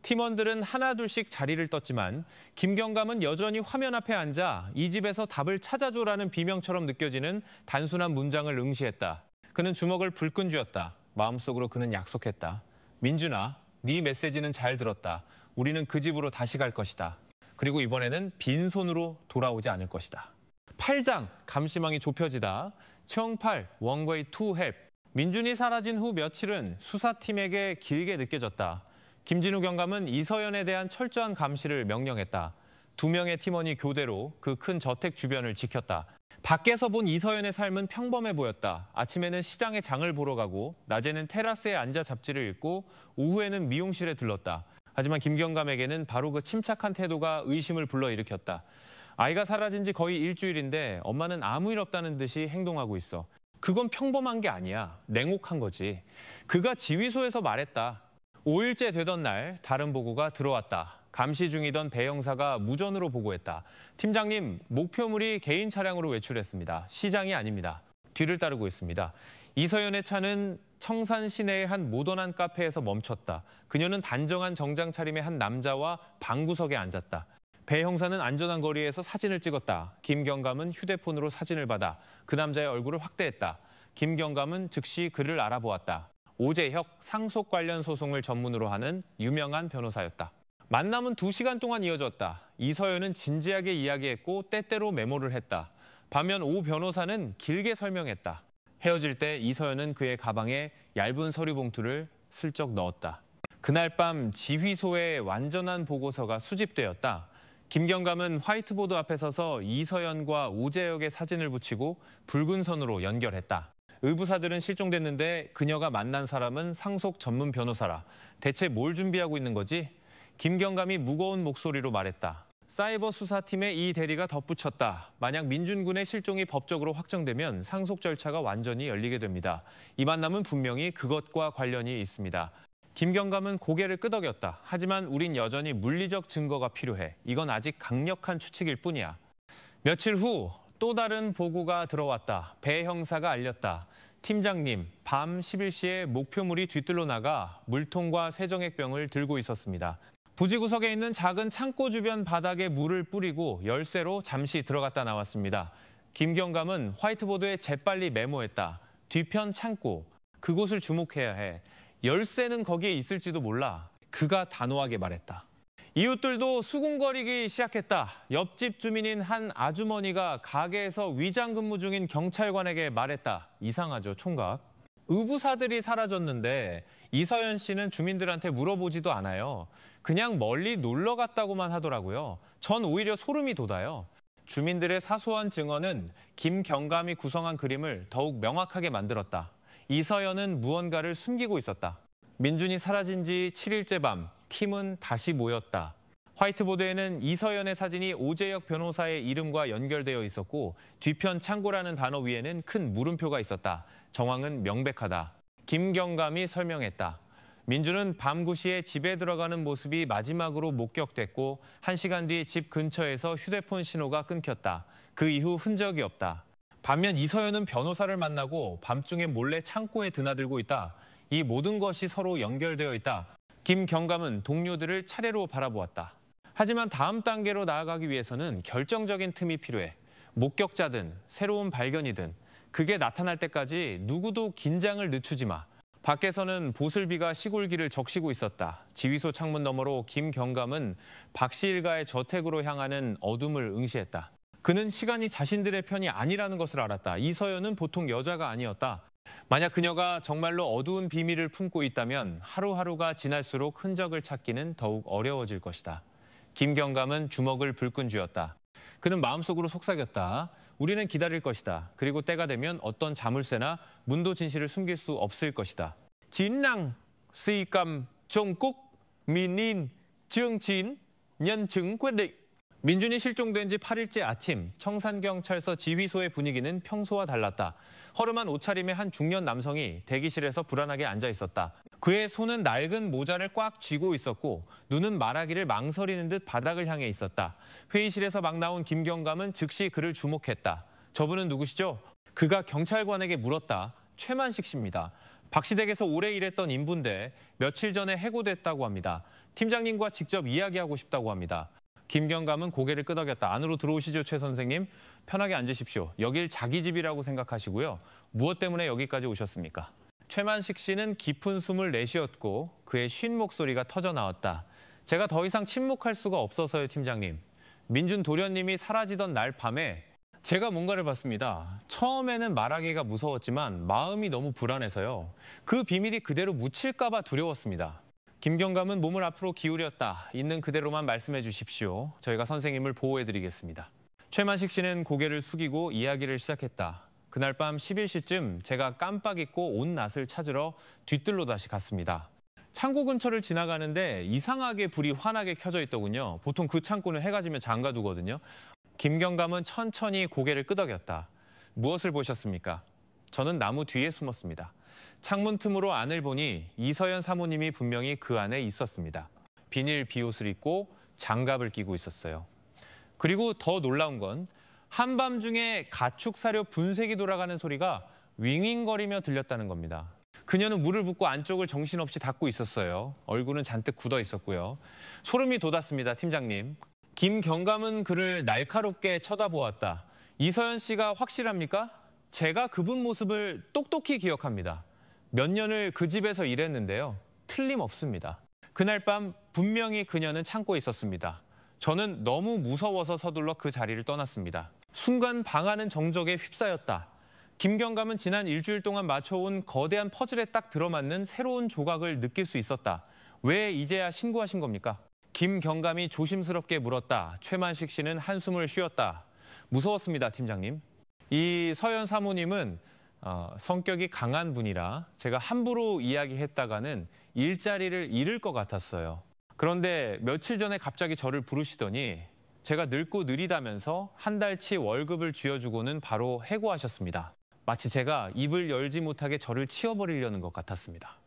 팀원들은 하나둘씩 자리를 떴지만 김경감은 여전히 화면 앞에 앉아 이 집에서 답을 찾아줘라는 비명처럼 느껴지는 단순한 문장을 응시했다. 그는 주먹을 불끈 쥐었다. 마음속으로 그는 약속했다. 민준아, 네 메시지는 잘 들었다. 우리는 그 집으로 다시 갈 것이다. 그리고 이번에는 빈손으로 돌아오지 않을 것이다. 8장 감시망이 좁혀지다. 청팔 원웨이 투 헬. 민준이 사라진 후 며칠은 수사팀에게 길게 느껴졌다. 김진우 경감은 이서연에 대한 철저한 감시를 명령했다. 2명의 팀원이 교대로 그 큰 저택 주변을 지켰다. 밖에서 본 이서연의 삶은 평범해 보였다. 아침에는 시장에 장을 보러 가고 낮에는 테라스에 앉아 잡지를 읽고 오후에는 미용실에 들렀다. 하지만 김경감에게는 바로 그 침착한 태도가 의심을 불러일으켰다. 아이가 사라진 지 거의 일주일인데 엄마는 아무 일 없다는 듯이 행동하고 있어. 그건 평범한 게 아니야. 냉혹한 거지. 그가 지휘소에서 말했다. 5일째 되던 날 다른 보고가 들어왔다. 감시 중이던 배 형사가 무전으로 보고했다. 팀장님, 목표물이 개인 차량으로 외출했습니다. 시장이 아닙니다. 뒤를 따르고 있습니다. 이서연의 차는 청산 시내의 한 모던한 카페에서 멈췄다. 그녀는 단정한 정장 차림의 한 남자와 방구석에 앉았다. 배 형사는 안전한 거리에서 사진을 찍었다. 김경감은 휴대폰으로 사진을 받아 그 남자의 얼굴을 확대했다. 김경감은 즉시 그를 알아보았다. 오재혁 상속 관련 소송을 전문으로 하는 유명한 변호사였다. 만남은 2시간 동안 이어졌다. 이서연은 진지하게 이야기했고 때때로 메모를 했다. 반면 오 변호사는 길게 설명했다. 헤어질 때 이서연은 그의 가방에 얇은 서류 봉투를 슬쩍 넣었다. 그날 밤 지휘소에 완전한 보고서가 수집되었다. 김경감은 화이트보드 앞에 서서 이서연과 오재혁의 사진을 붙이고 붉은 선으로 연결했다. 의부사들은 실종됐는데 그녀가 만난 사람은 상속 전문 변호사라. 대체 뭘 준비하고 있는 거지? 김경감이 무거운 목소리로 말했다. 사이버 수사팀에 이 대리가 덧붙였다. 만약 민준군의 실종이 법적으로 확정되면 상속 절차가 완전히 열리게 됩니다. 이 만남은 분명히 그것과 관련이 있습니다. 김경감은 고개를 끄덕였다. 하지만 우린 여전히 물리적 증거가 필요해. 이건 아직 강력한 추측일 뿐이야. 며칠 후 또 다른 보고가 들어왔다. 배 형사가 알렸다. 팀장님, 밤 11시에 목표물이 뒤뜰로 나가 물통과 세정액병을 들고 있었습니다. 부지 구석에 있는 작은 창고 주변 바닥에 물을 뿌리고 열쇠로 잠시 들어갔다 나왔습니다. 김경감은 화이트보드에 재빨리 메모했다. 뒤편 창고, 그곳을 주목해야 해. 열쇠는 거기에 있을지도 몰라. 그가 단호하게 말했다. 이웃들도 수군거리기 시작했다. 옆집 주민인 한 아주머니가 가게에서 위장 근무 중인 경찰관에게 말했다. 이상하죠, 총각. 의부사들이 사라졌는데 이서연 씨는 주민들한테 물어보지도 않아요. 그냥 멀리 놀러 갔다고만 하더라고요. 전 오히려 소름이 돋아요. 주민들의 사소한 증언은 김경감이 구성한 그림을 더욱 명확하게 만들었다. 이서연은 무언가를 숨기고 있었다. 민준이 사라진 지 7일째 밤, 팀은 다시 모였다. 화이트보드에는 이서연의 사진이 오재혁 변호사의 이름과 연결되어 있었고 뒤편 창고라는 단어 위에는 큰 물음표가 있었다. 정황은 명백하다. 김경감이 설명했다. 민준은 밤 9시에 집에 들어가는 모습이 마지막으로 목격됐고 1시간 뒤 집 근처에서 휴대폰 신호가 끊겼다. 그 이후 흔적이 없다. 반면 이서연은 변호사를 만나고 밤중에 몰래 창고에 드나들고 있다. 이 모든 것이 서로 연결되어 있다. 김경감은 동료들을 차례로 바라보았다. 하지만 다음 단계로 나아가기 위해서는 결정적인 틈이 필요해. 목격자든 새로운 발견이든 그게 나타날 때까지 누구도 긴장을 늦추지 마. 밖에서는 보슬비가 시골길을 적시고 있었다. 지휘소 창문 너머로 김경감은 박 씨 일가의 저택으로 향하는 어둠을 응시했다. 그는 시간이 자신들의 편이 아니라는 것을 알았다. 이서연은 보통 여자가 아니었다. 만약 그녀가 정말로 어두운 비밀을 품고 있다면 하루하루가 지날수록 흔적을 찾기는 더욱 어려워질 것이다. 김경감은 주먹을 불끈 쥐었다. 그는 마음속으로 속삭였다. 우리는 기다릴 것이다. 그리고 때가 되면 어떤 자물쇠나 문도 진실을 숨길 수 없을 것이다. 진낭, 시감, 종국, 민인, 증진, nhân chứng quyết định. 민준이 실종된 지 8일째 아침, 청산경찰서 지휘소의 분위기는 평소와 달랐다. 허름한 옷차림의 한 중년 남성이 대기실에서 불안하게 앉아 있었다. 그의 손은 낡은 모자를 꽉 쥐고 있었고 눈은 말하기를 망설이는 듯 바닥을 향해 있었다. 회의실에서 막 나온 김경감은 즉시 그를 주목했다. 저분은 누구시죠? 그가 경찰관에게 물었다. 최만식 씨입니다. 박 씨 댁에서 오래 일했던 인부인데 며칠 전에 해고됐다고 합니다. 팀장님과 직접 이야기하고 싶다고 합니다. 김경감은 고개를 끄덕였다. 안으로 들어오시죠, 최 선생님. 편하게 앉으십시오. 여길 자기 집이라고 생각하시고요. 무엇 때문에 여기까지 오셨습니까? 최만식 씨는 깊은 숨을 내쉬었고 그의 쉰 목소리가 터져 나왔다. 제가 더 이상 침묵할 수가 없어서요, 팀장님. 민준 도련님이 사라지던 날 밤에 제가 뭔가를 봤습니다. 처음에는 말하기가 무서웠지만 마음이 너무 불안해서요. 그 비밀이 그대로 묻힐까 봐 두려웠습니다. 김경감은 몸을 앞으로 기울였다. 있는 그대로만 말씀해 주십시오. 저희가 선생님을 보호해드리겠습니다. 최만식 씨는 고개를 숙이고 이야기를 시작했다. 그날 밤 11시쯤 제가 깜빡 잊고 온 낫을 찾으러 뒤뜰로 다시 갔습니다. 창고 근처를 지나가는데 이상하게 불이 환하게 켜져 있더군요. 보통 그 창고는 해가 지면 잠가두거든요. 김경감은 천천히 고개를 끄덕였다. 무엇을 보셨습니까? 저는 나무 뒤에 숨었습니다. 창문 틈으로 안을 보니 이서연 사모님이 분명히 그 안에 있었습니다. 비닐 비옷을 입고 장갑을 끼고 있었어요. 그리고 더 놀라운 건 한밤중에 가축 사료 분쇄기 돌아가는 소리가 윙윙거리며 들렸다는 겁니다. 그녀는 물을 붓고 안쪽을 정신없이 닦고 있었어요. 얼굴은 잔뜩 굳어 있었고요. 소름이 돋았습니다, 팀장님. 김경감은 그를 날카롭게 쳐다보았다. 이서연 씨가 확실합니까? 제가 그분 모습을 똑똑히 기억합니다. 몇 년을 그 집에서 일했는데요. 틀림없습니다. 그날 밤 분명히 그녀는 창고에 있었습니다. 저는 너무 무서워서 서둘러 그 자리를 떠났습니다. 순간 방 안은 정적에 휩싸였다. 김경감은 지난 일주일 동안 맞춰온 거대한 퍼즐에 딱 들어맞는 새로운 조각을 느낄 수 있었다. 왜 이제야 신고하신 겁니까? 김경감이 조심스럽게 물었다. 최만식 씨는 한숨을 쉬었다. 무서웠습니다, 팀장님. 이 서현 사모님은 성격이 강한 분이라 제가 함부로 이야기했다가는 일자리를 잃을 것 같았어요. 그런데 며칠 전에 갑자기 저를 부르시더니 제가 늙고 느리다면서 한 달치 월급을 쥐어주고는 바로 해고하셨습니다. 마치 제가 입을 열지 못하게 저를 치워버리려는 것 같았습니다.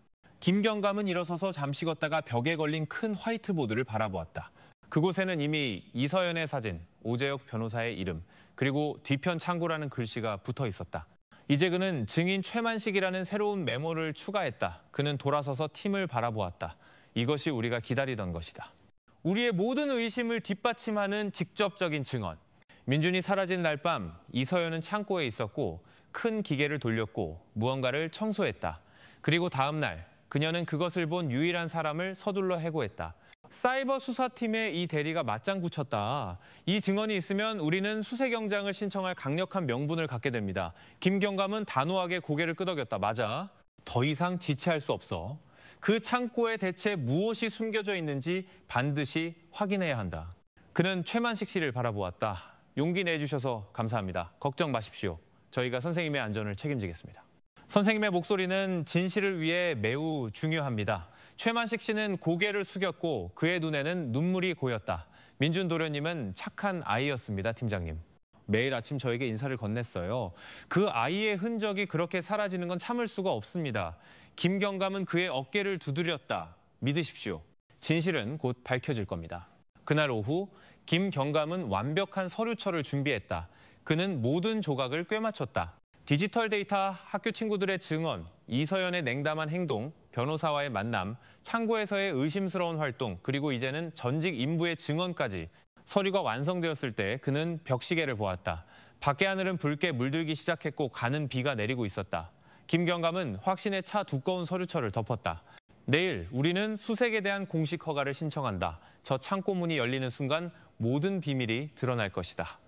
김경감은 일어서서 잠시 걷다가 벽에 걸린 큰 화이트보드를 바라보았다. 그곳에는 이미 이서연의 사진, 오재혁 변호사의 이름, 그리고 뒤편 창고라는 글씨가 붙어 있었다. 이제 그는 증인 최만식이라는 새로운 메모를 추가했다. 그는 돌아서서 팀을 바라보았다. 이것이 우리가 기다리던 것이다. 우리의 모든 의심을 뒷받침하는 직접적인 증언. 민준이 사라진 날 밤 이서연은 창고에 있었고 큰 기계를 돌렸고 무언가를 청소했다. 그리고 다음 날 그녀는 그것을 본 유일한 사람을 서둘러 해고했다. 사이버 수사팀의 이 대리가 맞장 붙였다. 이 증언이 있으면 우리는 수색영장을 신청할 강력한 명분을 갖게 됩니다. 김경감은 단호하게 고개를 끄덕였다. 맞아. 더 이상 지체할 수 없어. 그 창고에 대체 무엇이 숨겨져 있는지 반드시 확인해야 한다. 그는 최만식 씨를 바라보았다. 용기 내주셔서 감사합니다. 걱정 마십시오. 저희가 선생님의 안전을 책임지겠습니다. 선생님의 목소리는 진실을 위해 매우 중요합니다. 최만식 씨는 고개를 숙였고 그의 눈에는 눈물이 고였다. 민준 도련님은 착한 아이였습니다, 팀장님. 매일 아침 저에게 인사를 건넸어요. 그 아이의 흔적이 그렇게 사라지는 건 참을 수가 없습니다. 김경감은 그의 어깨를 두드렸다. 믿으십시오. 진실은 곧 밝혀질 겁니다. 그날 오후 김경감은 완벽한 서류처를 준비했다. 그는 모든 조각을 꿰맞췄다. 디지털 데이터, 학교 친구들의 증언, 이서연의 냉담한 행동, 변호사와의 만남, 창고에서의 의심스러운 활동, 그리고 이제는 전직 인부의 증언까지. 서류가 완성되었을 때 그는 벽시계를 보았다. 밖의 하늘은 붉게 물들기 시작했고 가는 비가 내리고 있었다. 김경감은 확신에 차 두꺼운 서류처를 덮었다. 내일 우리는 수색에 대한 공식 허가를 신청한다. 저 창고 문이 열리는 순간 모든 비밀이 드러날 것이다.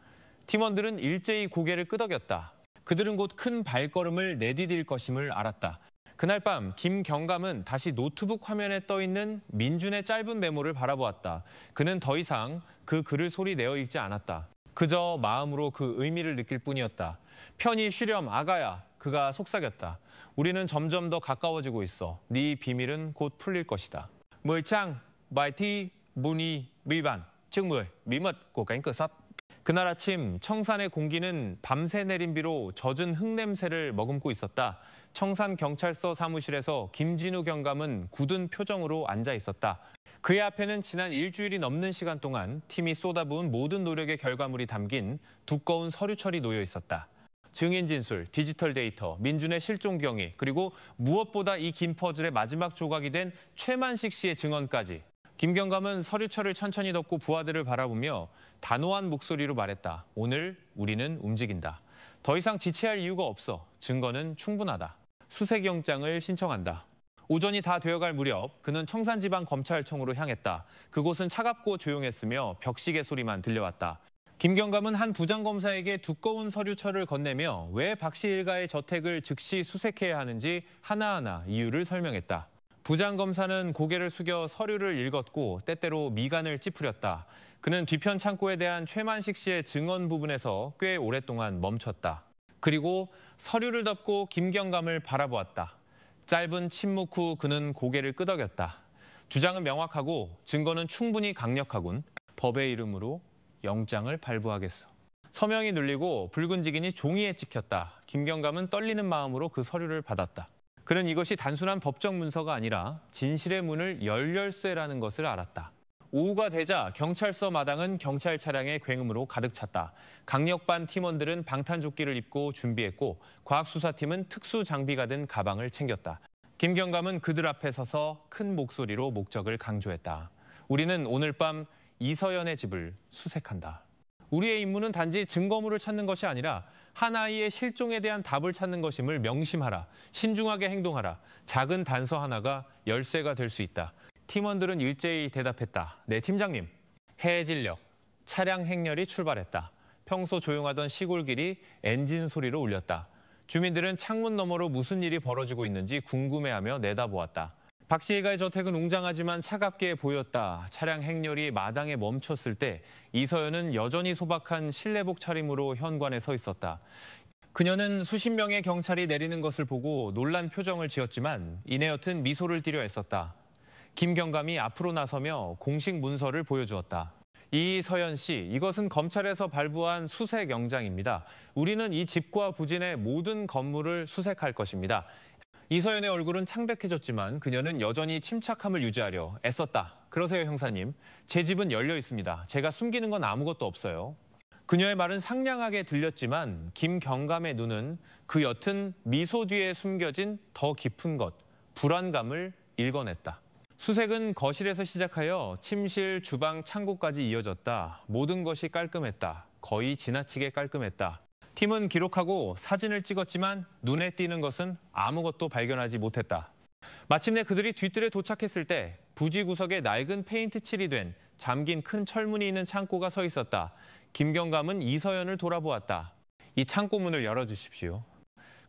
팀원들은 일제히 고개를 끄덕였다. 그들은 곧 큰 발걸음을 내디딜 것임을 알았다. 그날 밤 김경감은 다시 노트북 화면에 떠있는 민준의 짧은 메모를 바라보았다. 그는 더 이상 그 글을 소리 내어 읽지 않았다. 그저 마음으로 그 의미를 느낄 뿐이었다. 편히 쉬렴 아가야. 그가 속삭였다. 우리는 점점 더 가까워지고 있어. 네 비밀은 곧 풀릴 것이다. 10 trang, bài thi, Buni, Biban, chương 10, bí mật của cánh cửa sắt. 그날 아침 청산의 공기는 밤새 내린 비로 젖은 흙냄새를 머금고 있었다. 청산경찰서 사무실에서 김진우 경감은 굳은 표정으로 앉아 있었다. 그의 앞에는 지난 일주일이 넘는 시간 동안 팀이 쏟아부은 모든 노력의 결과물이 담긴 두꺼운 서류철이 놓여 있었다. 증인 진술, 디지털 데이터, 민준의 실종 경위, 그리고 무엇보다 이 긴 퍼즐의 마지막 조각이 된 최만식 씨의 증언까지. 김경감은 서류철을 천천히 덮고 부하들을 바라보며 단호한 목소리로 말했다. 오늘 우리는 움직인다. 더 이상 지체할 이유가 없어. 증거는 충분하다. 수색영장을 신청한다. 오전이 다 되어갈 무렵 그는 청산지방검찰청으로 향했다. 그곳은 차갑고 조용했으며 벽시계 소리만 들려왔다. 김경감은 한 부장검사에게 두꺼운 서류철을 건네며 왜 박 씨 일가의 저택을 즉시 수색해야 하는지 하나하나 이유를 설명했다. 부장검사는 고개를 숙여 서류를 읽었고 때때로 미간을 찌푸렸다. 그는 뒤편 창고에 대한 최만식 씨의 증언 부분에서 꽤 오랫동안 멈췄다. 그리고 서류를 덮고 김경감을 바라보았다. 짧은 침묵 후 그는 고개를 끄덕였다. 주장은 명확하고 증거는 충분히 강력하군. 법의 이름으로 영장을 발부하겠어. 서명이 눌리고 붉은 직인이 종이에 찍혔다. 김경감은 떨리는 마음으로 그 서류를 받았다. 그는 이것이 단순한 법정 문서가 아니라 진실의 문을 열 열쇠라는 것을 알았다. 오후가 되자 경찰서 마당은 경찰 차량의 굉음으로 가득 찼다. 강력반 팀원들은 방탄조끼를 입고 준비했고 과학수사팀은 특수 장비가 든 가방을 챙겼다. 김경감은 그들 앞에 서서 큰 목소리로 목적을 강조했다. 우리는 오늘 밤 이서연의 집을 수색한다. 우리의 임무는 단지 증거물을 찾는 것이 아니라 한 아이의 실종에 대한 답을 찾는 것임을 명심하라. 신중하게 행동하라. 작은 단서 하나가 열쇠가 될 수 있다. 팀원들은 일제히 대답했다. 네, 팀장님. 해질녘, 차량 행렬이 출발했다. 평소 조용하던 시골길이 엔진 소리로 울렸다. 주민들은 창문 너머로 무슨 일이 벌어지고 있는지 궁금해하며 내다보았다. 박 씨 일가의 저택은 웅장하지만 차갑게 보였다. 차량 행렬이 마당에 멈췄을 때 이서연은 여전히 소박한 실내복 차림으로 현관에 서 있었다. 그녀는 수십 명의 경찰이 내리는 것을 보고 놀란 표정을 지었지만 이내 여튼 미소를 띠려 애썼다. 김경감이 앞으로 나서며 공식 문서를 보여주었다. 이서연 씨, 이것은 검찰에서 발부한 수색 영장입니다. 우리는 이 집과 부진의 모든 건물을 수색할 것입니다. 이서연의 얼굴은 창백해졌지만 그녀는 여전히 침착함을 유지하려 애썼다. 그러세요, 형사님. 제 집은 열려 있습니다. 제가 숨기는 건 아무것도 없어요. 그녀의 말은 상냥하게 들렸지만 김경감의 눈은 그 옅은 미소 뒤에 숨겨진 더 깊은 것, 불안감을 읽어냈다. 수색은 거실에서 시작하여 침실, 주방, 창고까지 이어졌다. 모든 것이 깔끔했다. 거의 지나치게 깔끔했다. 팀은 기록하고 사진을 찍었지만 눈에 띄는 것은 아무것도 발견하지 못했다. 마침내 그들이 뒤뜰에 도착했을 때 부지 구석에 낡은 페인트 칠이 된 잠긴 큰 철문이 있는 창고가 서 있었다. 김경감은 이서연을 돌아보았다. 이 창고 문을 열어주십시오.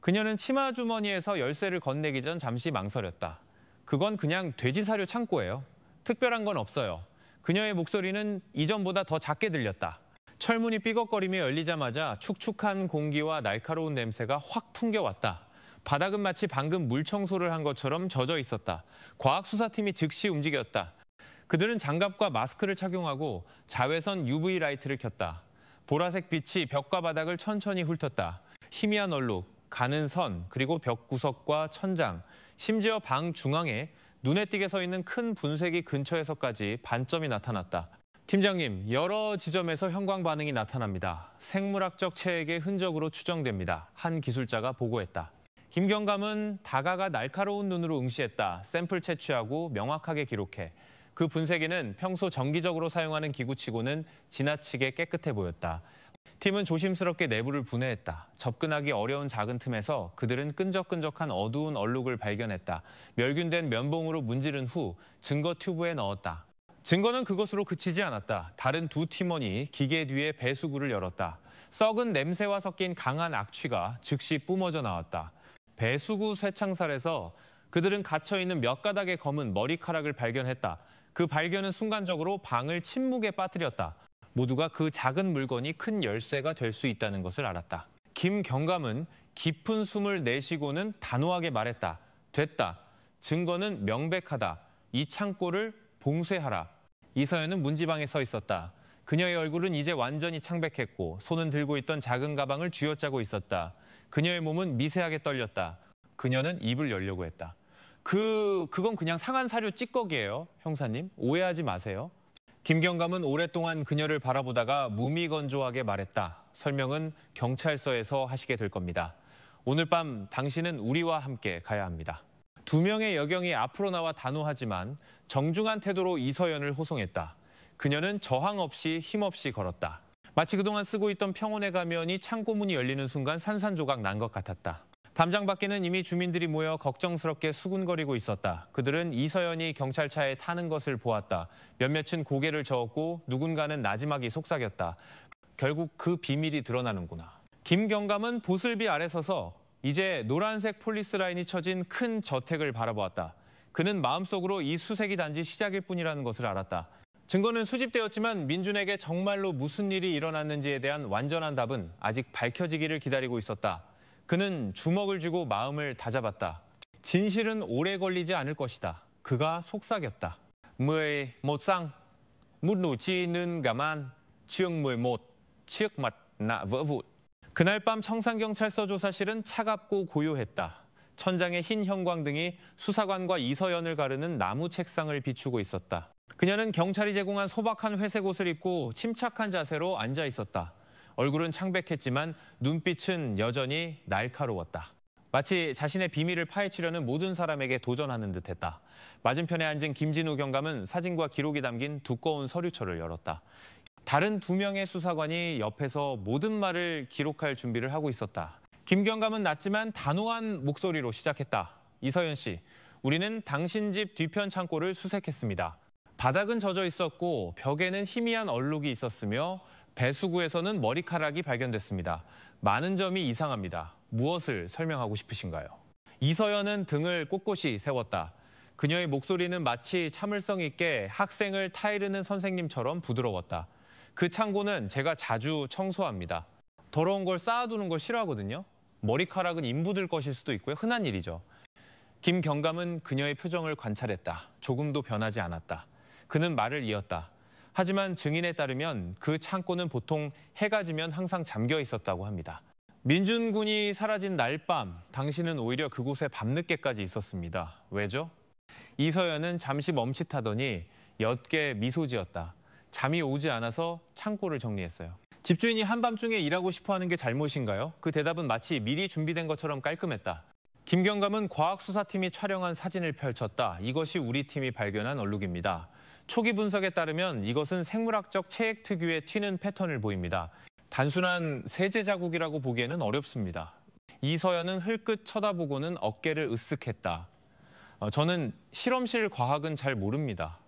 그녀는 치마 주머니에서 열쇠를 건네기 전 잠시 망설였다. 그건 그냥 돼지 사료 창고예요. 특별한 건 없어요. 그녀의 목소리는 이전보다 더 작게 들렸다. 철문이 삐걱거리며 열리자마자 축축한 공기와 날카로운 냄새가 확 풍겨왔다. 바닥은 마치 방금 물 청소를 한 것처럼 젖어 있었다. 과학수사팀이 즉시 움직였다. 그들은 장갑과 마스크를 착용하고 자외선 UV 라이트를 켰다. 보라색 빛이 벽과 바닥을 천천히 훑었다. 희미한 얼룩, 가는 선, 그리고 벽 구석과 천장, 심지어 방 중앙에 눈에 띄게 서 있는 큰 분쇄기 근처에서까지 반점이 나타났다. 팀장님, 여러 지점에서 형광 반응이 나타납니다. 생물학적 체액의 흔적으로 추정됩니다. 한 기술자가 보고했다. 김경감은 다가가 날카로운 눈으로 응시했다. 샘플 채취하고 명확하게 기록해. 그 분쇄기는 평소 정기적으로 사용하는 기구치고는 지나치게 깨끗해 보였다. 팀은 조심스럽게 내부를 분해했다. 접근하기 어려운 작은 틈에서 그들은 끈적끈적한 어두운 얼룩을 발견했다. 멸균된 면봉으로 문지른 후 증거 튜브에 넣었다. 증거는 그것으로 그치지 않았다. 다른 두 팀원이 기계 뒤에 배수구를 열었다. 썩은 냄새와 섞인 강한 악취가 즉시 뿜어져 나왔다. 배수구 쇠창살에서 그들은 갇혀있는 몇 가닥의 검은 머리카락을 발견했다. 그 발견은 순간적으로 방을 침묵에 빠뜨렸다. 모두가 그 작은 물건이 큰 열쇠가 될 수 있다는 것을 알았다. 김경감은 깊은 숨을 내쉬고는 단호하게 말했다. 됐다. 증거는 명백하다. 이 창고를 봉쇄하라. 이서연은 문지방에 서 있었다. 그녀의 얼굴은 이제 완전히 창백했고 손은 들고 있던 작은 가방을 쥐어짜고 있었다. 그녀의 몸은 미세하게 떨렸다. 그녀는 입을 열려고 했다. 그건 그냥 상한 사료 찌꺼기예요, 형사님. 오해하지 마세요. 김경감은 오랫동안 그녀를 바라보다가 무미건조하게 말했다. 설명은 경찰서에서 하시게 될 겁니다. 오늘 밤 당신은 우리와 함께 가야 합니다. 두 명의 여경이 앞으로 나와 단호하지만 정중한 태도로 이서연을 호송했다. 그녀는 저항 없이 힘없이 걸었다. 마치 그동안 쓰고 있던 평온의 가면이 창고문이 열리는 순간 산산조각 난 것 같았다. 담장 밖에는 이미 주민들이 모여 걱정스럽게 수군거리고 있었다. 그들은 이서연이 경찰차에 타는 것을 보았다. 몇몇은 고개를 저었고 누군가는 나지막이 속삭였다. 결국 그 비밀이 드러나는구나. 김경감은 보슬비 아래 서서 이제 노란색 폴리스 라인이 쳐진 큰 저택을 바라보았다. 그는 마음속으로 이 수색이 단지 시작일 뿐이라는 것을 알았다. 증거는 수집되었지만 민준에게 정말로 무슨 일이 일어났는지에 대한 완전한 답은 아직 밝혀지기를 기다리고 있었다. 그는 주먹을 쥐고 마음을 다잡았다. 진실은 오래 걸리지 않을 것이다. 그가 속삭였다. 11상, 묻누치는 가만, chương 11, trước mặt nạ vỡ vụn. 그날 밤 청산경찰서 조사실은 차갑고 고요했다. 천장에 흰 형광등이 수사관과 이서연을 가르는 나무 책상을 비추고 있었다. 그녀는 경찰이 제공한 소박한 회색 옷을 입고 침착한 자세로 앉아 있었다. 얼굴은 창백했지만 눈빛은 여전히 날카로웠다. 마치 자신의 비밀을 파헤치려는 모든 사람에게 도전하는 듯했다. 맞은편에 앉은 김진우 경감은 사진과 기록이 담긴 두꺼운 서류처를 열었다. 다른 두 명의 수사관이 옆에서 모든 말을 기록할 준비를 하고 있었다. 김경감은 낮지만 단호한 목소리로 시작했다. 이서연 씨, 우리는 당신 집 뒤편 창고를 수색했습니다. 바닥은 젖어 있었고 벽에는 희미한 얼룩이 있었으며 배수구에서는 머리카락이 발견됐습니다. 많은 점이 이상합니다. 무엇을 설명하고 싶으신가요? 이서연은 등을 꼿꼿이 세웠다. 그녀의 목소리는 마치 참을성 있게 학생을 타이르는 선생님처럼 부드러웠다. 그 창고는 제가 자주 청소합니다. 더러운 걸 쌓아두는 걸 싫어하거든요. 머리카락은 인부들 것일 수도 있고요. 흔한 일이죠. 김경감은 그녀의 표정을 관찰했다. 조금도 변하지 않았다. 그는 말을 이었다. 하지만 증인에 따르면 그 창고는 보통 해가 지면 항상 잠겨 있었다고 합니다. 민준군이 사라진 날 밤, 당신은 오히려 그곳에 밤늦게까지 있었습니다. 왜죠? 이서연은 잠시 멈칫하더니 옅게 미소 지었다. 잠이 오지 않아서 창고를 정리했어요. 집주인이 한밤중에 일하고 싶어하는 게 잘못인가요? 그 대답은 마치 미리 준비된 것처럼 깔끔했다. 김경감은 과학수사팀이 촬영한 사진을 펼쳤다. 이것이 우리 팀이 발견한 얼룩입니다. 초기 분석에 따르면 이것은 생물학적 체액 특유의 튀는 패턴을 보입니다. 단순한 세제 자국이라고 보기에는 어렵습니다. 이서연은 흘끗 쳐다보고는 어깨를 으쓱했다. 저는 실험실 과학은 잘 모릅니다.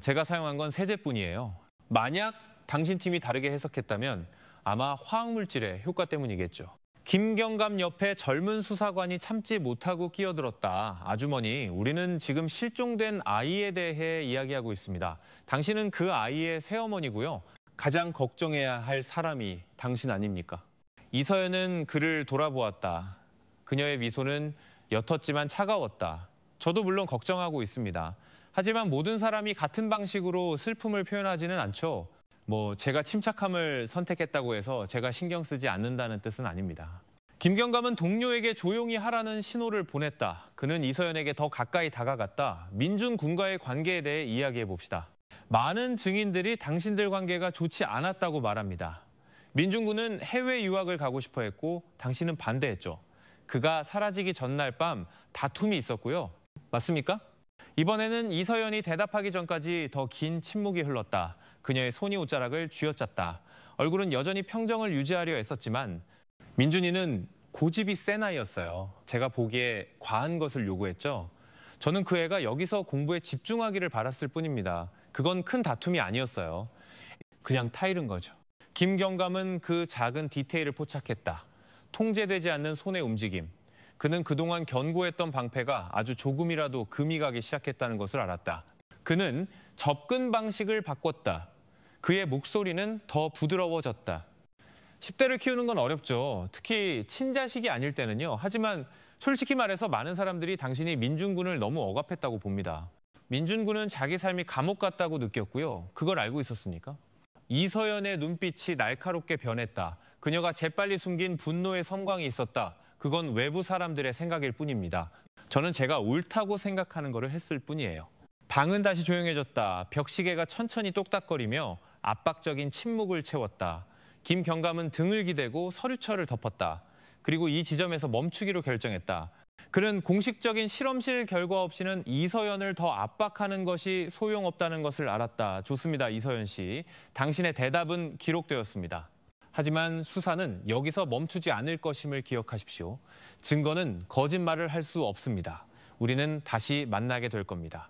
제가 사용한 건 세제뿐이에요. 만약 당신 팀이 다르게 해석했다면 아마 화학물질의 효과 때문이겠죠. 김경감 옆에 젊은 수사관이 참지 못하고 끼어들었다. 아주머니, 우리는 지금 실종된 아이에 대해 이야기하고 있습니다. 당신은 그 아이의 새어머니고요. 가장 걱정해야 할 사람이 당신 아닙니까? 이서연은 그를 돌아보았다. 그녀의 미소는 옅었지만 차가웠다. 저도 물론 걱정하고 있습니다. 하지만 모든 사람이 같은 방식으로 슬픔을 표현하지는 않죠. 제가 침착함을 선택했다고 해서 제가 신경 쓰지 않는다는 뜻은 아닙니다. 김경감은 동료에게 조용히 하라는 신호를 보냈다. 그는 이서연에게 더 가까이 다가갔다. 민준 군과의 관계에 대해 이야기해 봅시다. 많은 증인들이 당신들 관계가 좋지 않았다고 말합니다. 민준 군은 해외 유학을 가고 싶어 했고 당신은 반대했죠. 그가 사라지기 전날 밤 다툼이 있었고요. 맞습니까? 이번에는 이서연이 대답하기 전까지 더 긴 침묵이 흘렀다. 그녀의 손이 옷자락을 쥐어짰다. 얼굴은 여전히 평정을 유지하려 애썼지만 민준이는 고집이 센 아이였어요. 제가 보기에 과한 것을 요구했죠. 저는 그 애가 여기서 공부에 집중하기를 바랐을 뿐입니다. 그건 큰 다툼이 아니었어요. 그냥 타이른 거죠. 김경감은 그 작은 디테일을 포착했다. 통제되지 않는 손의 움직임. 그는 그동안 견고했던 방패가 아주 조금이라도 금이 가기 시작했다는 것을 알았다. 그는 접근 방식을 바꿨다. 그의 목소리는 더 부드러워졌다. 10대를 키우는 건 어렵죠. 특히 친자식이 아닐 때는요. 하지만 솔직히 말해서 많은 사람들이 당신이 민준군을 너무 억압했다고 봅니다. 민준군은 자기 삶이 감옥 같다고 느꼈고요. 그걸 알고 있었습니까? 이서연의 눈빛이 날카롭게 변했다. 그녀가 재빨리 숨긴 분노의 섬광이 있었다. 그건 외부 사람들의 생각일 뿐입니다. 저는 제가 옳다고 생각하는 것을 했을 뿐이에요. 방은 다시 조용해졌다. 벽시계가 천천히 똑딱거리며 압박적인 침묵을 채웠다. 김경감은 등을 기대고 서류철을 덮었다. 그리고 이 지점에서 멈추기로 결정했다. 그는 공식적인 실험실 결과 없이는 이서연을 더 압박하는 것이 소용없다는 것을 알았다. 좋습니다, 이서연 씨. 당신의 대답은 기록되었습니다. 하지만 수사는 여기서 멈추지 않을 것임을 기억하십시오. 증거는 거짓말을 할 수 없습니다. 우리는 다시 만나게 될 겁니다.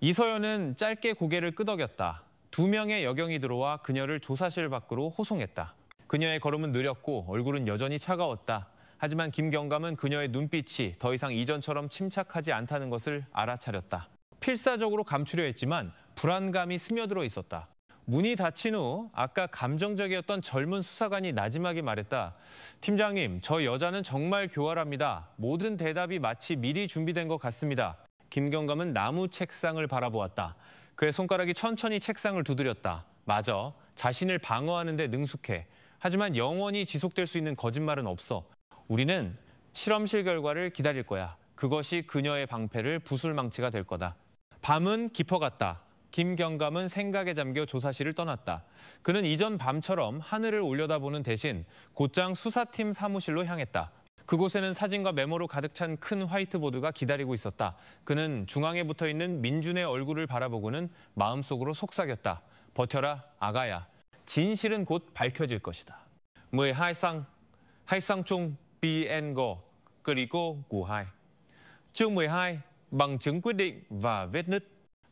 이서연은 짧게 고개를 끄덕였다. 2명의 여경이 들어와 그녀를 조사실 밖으로 호송했다. 그녀의 걸음은 느렸고 얼굴은 여전히 차가웠다. 하지만 김경감은 그녀의 눈빛이 더 이상 이전처럼 침착하지 않다는 것을 알아차렸다. 필사적으로 감추려 했지만 불안감이 스며들어 있었다. 문이 닫힌 후 아까 감정적이었던 젊은 수사관이 나지막이 말했다. 팀장님, 저 여자는 정말 교활합니다. 모든 대답이 마치 미리 준비된 것 같습니다. 김경감은 나무 책상을 바라보았다. 그의 손가락이 천천히 책상을 두드렸다. 맞아. 자신을 방어하는 데 능숙해. 하지만 영원히 지속될 수 있는 거짓말은 없어. 우리는 실험실 결과를 기다릴 거야. 그것이 그녀의 방패를 부술 망치가 될 거다. 밤은 깊어갔다. 김경감은 생각에 잠겨 조사실을 떠났다. 그는 이전 밤처럼 하늘을 올려다보는 대신 곧장 수사팀 사무실로 향했다. 그곳에는 사진과 메모로 가득 찬 큰 화이트보드가 기다리고 있었다. 그는 중앙에 붙어있는 민준의 얼굴을 바라보고는 마음속으로 속삭였다. 버텨라, 아가야. 진실은 곧 밝혀질 것이다. 12상, hai chung PNGO, 그리고 구2. Chương 12, bằng chứng quyết định và vết nứt.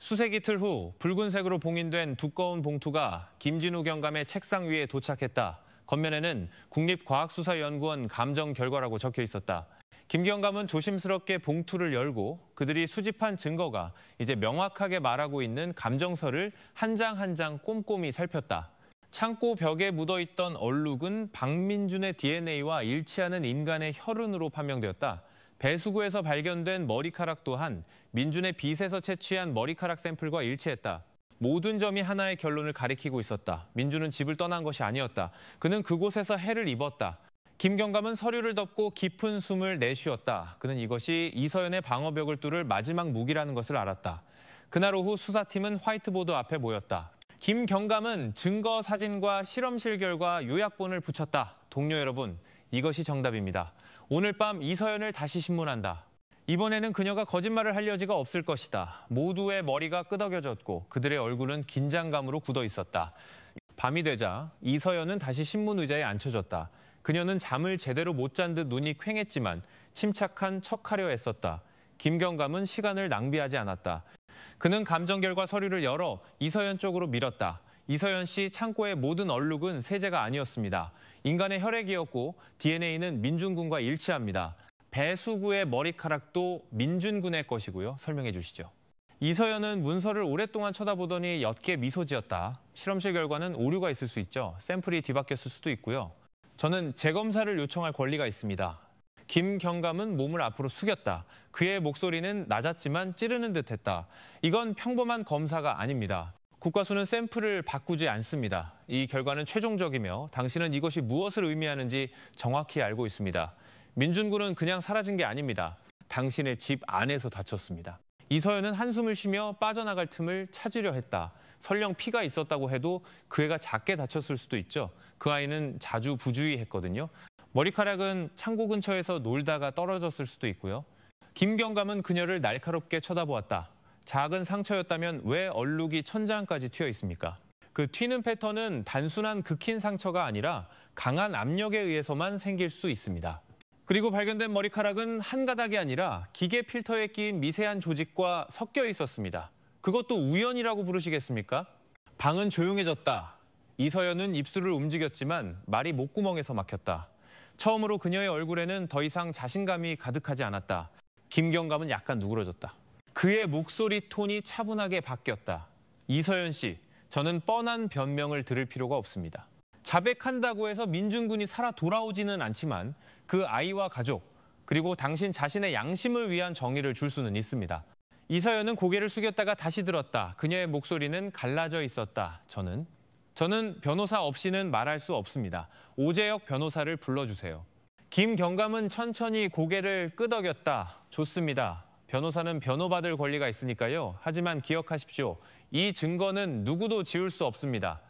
수색 이틀 후 붉은색으로 봉인된 두꺼운 봉투가 김진우 경감의 책상 위에 도착했다. 겉면에는 국립과학수사연구원 감정 결과라고 적혀 있었다. 김 경감은 조심스럽게 봉투를 열고 그들이 수집한 증거가 이제 명확하게 말하고 있는 감정서를 한 장 한 장 꼼꼼히 살폈다. 창고 벽에 묻어있던 얼룩은 박민준의 DNA와 일치하는 인간의 혈흔으로 판명되었다. 배수구에서 발견된 머리카락 또한 민준의 빗에서 채취한 머리카락 샘플과 일치했다. 모든 점이 하나의 결론을 가리키고 있었다. 민준은 집을 떠난 것이 아니었다. 그는 그곳에서 해를 입었다. 김 경감은 서류를 덮고 깊은 숨을 내쉬었다. 그는 이것이 이서연의 방어벽을 뚫을 마지막 무기라는 것을 알았다. 그날 오후 수사팀은 화이트보드 앞에 모였다. 김 경감은 증거 사진과 실험실 결과 요약본을 붙였다. 동료 여러분, 이것이 정답입니다. 오늘 밤 이서연을 다시 신문한다. 이번에는 그녀가 거짓말을 할 여지가 없을 것이다. 모두의 머리가 끄덕여졌고 그들의 얼굴은 긴장감으로 굳어 있었다. 밤이 되자 이서연은 다시 신문 의자에 앉혀졌다. 그녀는 잠을 제대로 못 잔 듯 눈이 퀭했지만 침착한 척하려 애썼다. 김 경감은 시간을 낭비하지 않았다. 그는 감정 결과 서류를 열어 이서연 쪽으로 밀었다. 이서연 씨 창고의 모든 얼룩은 세제가 아니었습니다. 인간의 혈액이었고 DNA는 민준 군과 일치합니다. 배수구의 머리카락도 민준 군의 것이고요. 설명해 주시죠. 이서연은 문서를 오랫동안 쳐다보더니 옅게 미소 지었다. 실험실 결과는 오류가 있을 수 있죠. 샘플이 뒤바뀌었을 수도 있고요. 저는 재검사를 요청할 권리가 있습니다. 김 경감은 몸을 앞으로 숙였다. 그의 목소리는 낮았지만 찌르는 듯했다. 이건 평범한 검사가 아닙니다. 국과수는 샘플을 바꾸지 않습니다. 이 결과는 최종적이며 당신은 이것이 무엇을 의미하는지 정확히 알고 있습니다. 민준 군은 그냥 사라진 게 아닙니다. 당신의 집 안에서 다쳤습니다. 이서연은 한숨을 쉬며 빠져나갈 틈을 찾으려 했다. 설령 피가 있었다고 해도 그 애가 작게 다쳤을 수도 있죠. 그 아이는 자주 부주의했거든요. 머리카락은 창고 근처에서 놀다가 떨어졌을 수도 있고요. 김 경감은 그녀를 날카롭게 쳐다보았다. 작은 상처였다면 왜 얼룩이 천장까지 튀어 있습니까? 그 튀는 패턴은 단순한 극힌 상처가 아니라 강한 압력에 의해서만 생길 수 있습니다. 그리고 발견된 머리카락은 한 가닥이 아니라 기계 필터에 끼인 미세한 조직과 섞여 있었습니다. 그것도 우연이라고 부르시겠습니까? 방은 조용해졌다. 이서연은 입술을 움직였지만 말이 목구멍에서 막혔다. 처음으로 그녀의 얼굴에는 더 이상 자신감이 가득하지 않았다. 김 경감은 약간 누그러졌다. 그의 목소리 톤이 차분하게 바뀌었다. 이서연 씨, 저는 뻔한 변명을 들을 필요가 없습니다. 자백한다고 해서 민준 군이 살아 돌아오지는 않지만 그 아이와 가족, 그리고 당신 자신의 양심을 위한 정의를 줄 수는 있습니다. 이서연은 고개를 숙였다가 다시 들었다. 그녀의 목소리는 갈라져 있었다. 저는 변호사 없이는 말할 수 없습니다. 오재혁 변호사를 불러주세요. 김 경감은 천천히 고개를 끄덕였다. 좋습니다. 변호사는 변호받을 권리가 있으니까요. 하지만 기억하십시오. 이 증거는 누구도 지울 수 없습니다.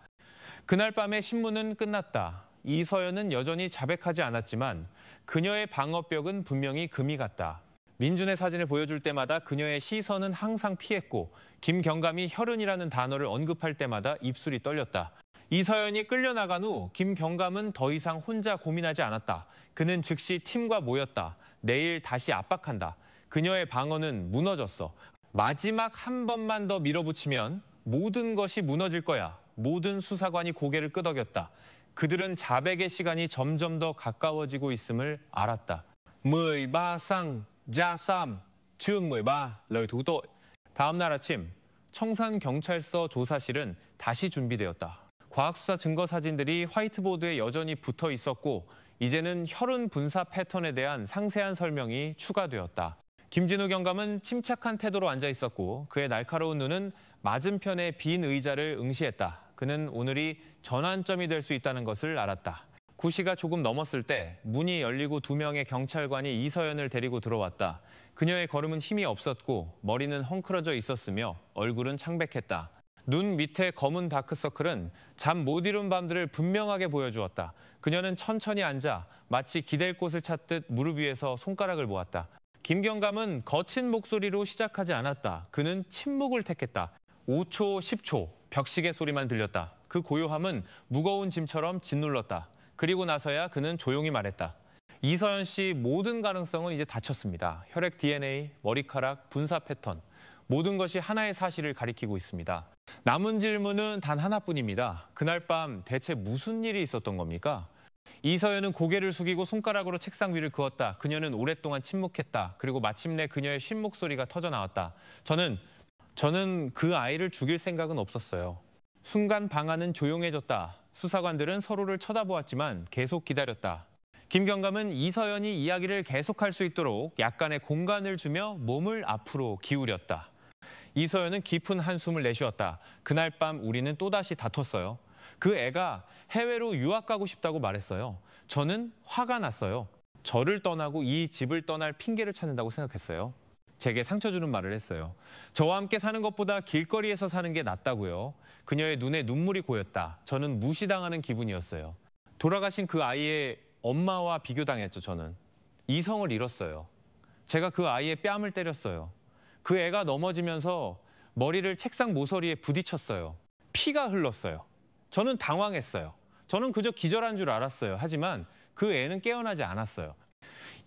그날 밤에 신문은 끝났다. 이서연은 여전히 자백하지 않았지만 그녀의 방어벽은 분명히 금이 갔다. 민준의 사진을 보여줄 때마다 그녀의 시선은 항상 피했고 김 경감이 혈흔이라는 단어를 언급할 때마다 입술이 떨렸다. 이서연이 끌려나간 후 김 경감은 더 이상 혼자 고민하지 않았다. 그는 즉시 팀과 모였다. 내일 다시 압박한다. 그녀의 방어는 무너졌어. 마지막 한 번만 더 밀어붙이면 모든 것이 무너질 거야. 모든 수사관이 고개를 끄덕였다. 그들은 자백의 시간이 점점 더 가까워지고 있음을 알았다. 13 Gia Sam, chương 13, lời thú tội. 다음 날 아침 청산경찰서 조사실은 다시 준비되었다. 과학수사 증거 사진들이 화이트보드에 여전히 붙어 있었고 이제는 혈흔 분사 패턴에 대한 상세한 설명이 추가되었다. 김진우 경감은 침착한 태도로 앉아 있었고 그의 날카로운 눈은 맞은편의 빈 의자를 응시했다. 그는 오늘이 전환점이 될 수 있다는 것을 알았다. 9시가 조금 넘었을 때 문이 열리고 2명의 경찰관이 이서연을 데리고 들어왔다. 그녀의 걸음은 힘이 없었고 머리는 헝클어져 있었으며 얼굴은 창백했다. 눈 밑에 검은 다크서클은 잠 못 이룬 밤들을 분명하게 보여주었다. 그녀는 천천히 앉아 마치 기댈 곳을 찾듯 무릎 위에서 손가락을 모았다. 김 경감은 거친 목소리로 시작하지 않았다. 그는 침묵을 택했다. 5초, 10초 벽시계 소리만 들렸다. 그 고요함은 무거운 짐처럼 짓눌렀다. 그리고 나서야 그는 조용히 말했다. 이서연 씨 모든 가능성은 이제 닫혔습니다. 혈액 DNA, 머리카락, 분사 패턴. 모든 것이 하나의 사실을 가리키고 있습니다. 남은 질문은 단 하나뿐입니다. 그날 밤 대체 무슨 일이 있었던 겁니까? 이서연은 고개를 숙이고 손가락으로 책상 위를 그었다. 그녀는 오랫동안 침묵했다. 그리고 마침내 그녀의 쉰 목소리가 터져 나왔다. 저는 그 아이를 죽일 생각은 없었어요. 순간 방 안은 조용해졌다. 수사관들은 서로를 쳐다보았지만 계속 기다렸다. 김경감은 이서연이 이야기를 계속할 수 있도록 약간의 공간을 주며 몸을 앞으로 기울였다. 이서연은 깊은 한숨을 내쉬었다. 그날 밤 우리는 또다시 다퉜어요. 그 애가 해외로 유학 가고 싶다고 말했어요. 저는 화가 났어요. 저를 떠나고 이 집을 떠날 핑계를 찾는다고 생각했어요. 제게 상처 주는 말을 했어요. 저와 함께 사는 것보다 길거리에서 사는 게 낫다고요. 그녀의 눈에 눈물이 고였다. 저는 무시당하는 기분이었어요. 돌아가신 그 아이의 엄마와 비교당했죠, 저는. 이성을 잃었어요. 제가 그 아이의 뺨을 때렸어요. 그 애가 넘어지면서 머리를 책상 모서리에 부딪혔어요. 피가 흘렀어요. 저는 당황했어요. 저는 그저 기절한 줄 알았어요. 하지만 그 애는 깨어나지 않았어요.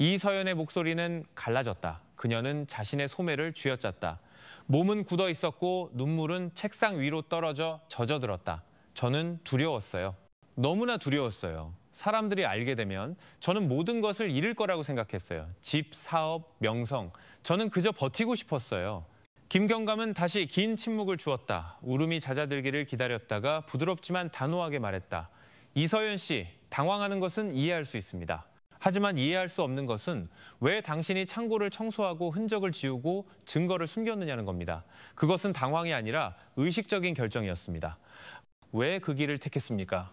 이서연의 목소리는 갈라졌다. 그녀는 자신의 소매를 쥐어짰다. 몸은 굳어 있었고 눈물은 책상 위로 떨어져 젖어들었다. 저는 두려웠어요. 너무나 두려웠어요. 사람들이 알게 되면 저는 모든 것을 잃을 거라고 생각했어요. 집, 사업, 명성. 저는 그저 버티고 싶었어요. 김경감은 다시 긴 침묵을 주었다. 울음이 잦아들기를 기다렸다가 부드럽지만 단호하게 말했다. 이서연 씨, 당황하는 것은 이해할 수 있습니다. 하지만 이해할 수 없는 것은 왜 당신이 창고를 청소하고 흔적을 지우고 증거를 숨겼느냐는 겁니다. 그것은 당황이 아니라 의식적인 결정이었습니다. 왜 그 길을 택했습니까?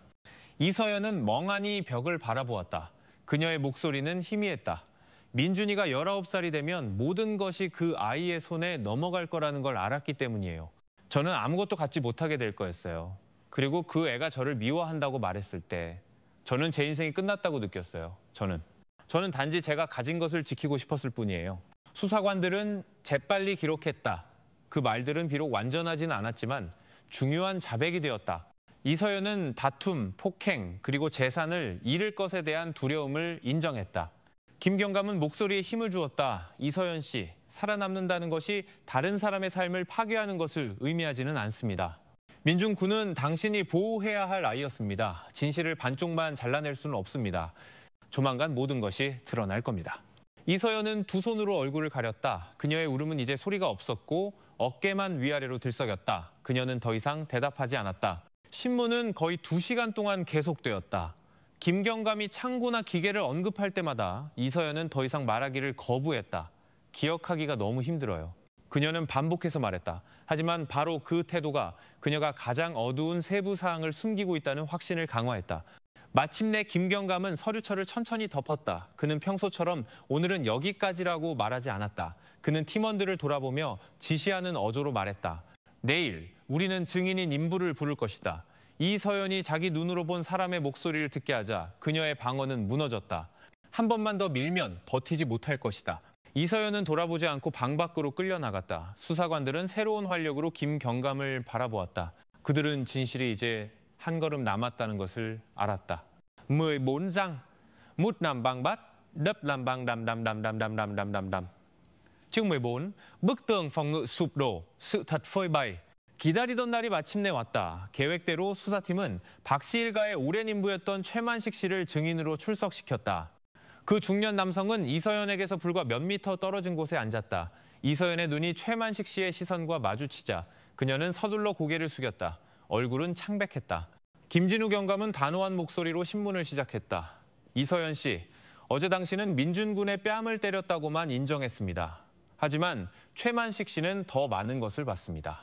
이서연은 멍하니 벽을 바라보았다. 그녀의 목소리는 희미했다. 민준이가 19살이 되면 모든 것이 그 아이의 손에 넘어갈 거라는 걸 알았기 때문이에요. 저는 아무것도 갖지 못하게 될 거였어요. 그리고 그 애가 저를 미워한다고 말했을 때 저는 제 인생이 끝났다고 느꼈어요. 저는 단지 제가 가진 것을 지키고 싶었을 뿐이에요. 수사관들은 재빨리 기록했다. 그 말들은 비록 완전하진 않았지만 중요한 자백이 되었다. 이서연은 다툼, 폭행, 그리고 재산을 잃을 것에 대한 두려움을 인정했다. 김경감은 목소리에 힘을 주었다. 이서연 씨, 살아남는다는 것이 다른 사람의 삶을 파괴하는 것을 의미하지는 않습니다. 민준 군은 당신이 보호해야 할 아이였습니다. 진실을 반쪽만 잘라낼 수는 없습니다. 조만간 모든 것이 드러날 겁니다. 이서연은 두 손으로 얼굴을 가렸다. 그녀의 울음은 이제 소리가 없었고 어깨만 위아래로 들썩였다. 그녀는 더 이상 대답하지 않았다. 신문은 거의 2시간 동안 계속되었다. 김경감이 창고나 기계를 언급할 때마다 이서연은 더 이상 말하기를 거부했다. 기억하기가 너무 힘들어요. 그녀는 반복해서 말했다. 하지만 바로 그 태도가 그녀가 가장 어두운 세부 사항을 숨기고 있다는 확신을 강화했다. 마침내 김경감은 서류철을 천천히 덮었다. 그는 평소처럼 오늘은 여기까지라고 말하지 않았다. 그는 팀원들을 돌아보며 지시하는 어조로 말했다. 내일 우리는 증인인 인부를 부를 것이다. 이서연이 자기 눈으로 본 사람의 목소리를 듣게 하자 그녀의 방어는 무너졌다. 한 번만 더 밀면 버티지 못할 것이다. 이서연은 돌아보지 않고 방 밖으로 끌려나갔다. 수사관들은 새로운 활력으로 김경감을 바라보았다. 그들은 진실이 이제 한 걸음 남았다는 것을 알았다. 14장 mút nằm bằng bát, đất làm bằng đầm đầm đầm đầm đầm đầm đầm đầm đầm. Chương 14. Bức tường phòng ngự sụp đổ, sự thật phơi bày. 기다리던 날이 마침내 왔다. 계획대로 수사팀은 박 씨 일가의 오랜 인부였던 최만식 씨를 증인으로 출석시켰다. 그 중년 남성은 이서연에게서 불과 몇 미터 떨어진 곳에 앉았다. 이서연의 눈이 최만식 씨의 시선과 마주치자 그녀는 서둘러 고개를 숙였다. 얼굴은 창백했다. 김진우 경감은 단호한 목소리로 신문을 시작했다. 이서연 씨, 어제 당신은 민준 군의 뺨을 때렸다고만 인정했습니다. 하지만 최만식 씨는 더 많은 것을 봤습니다.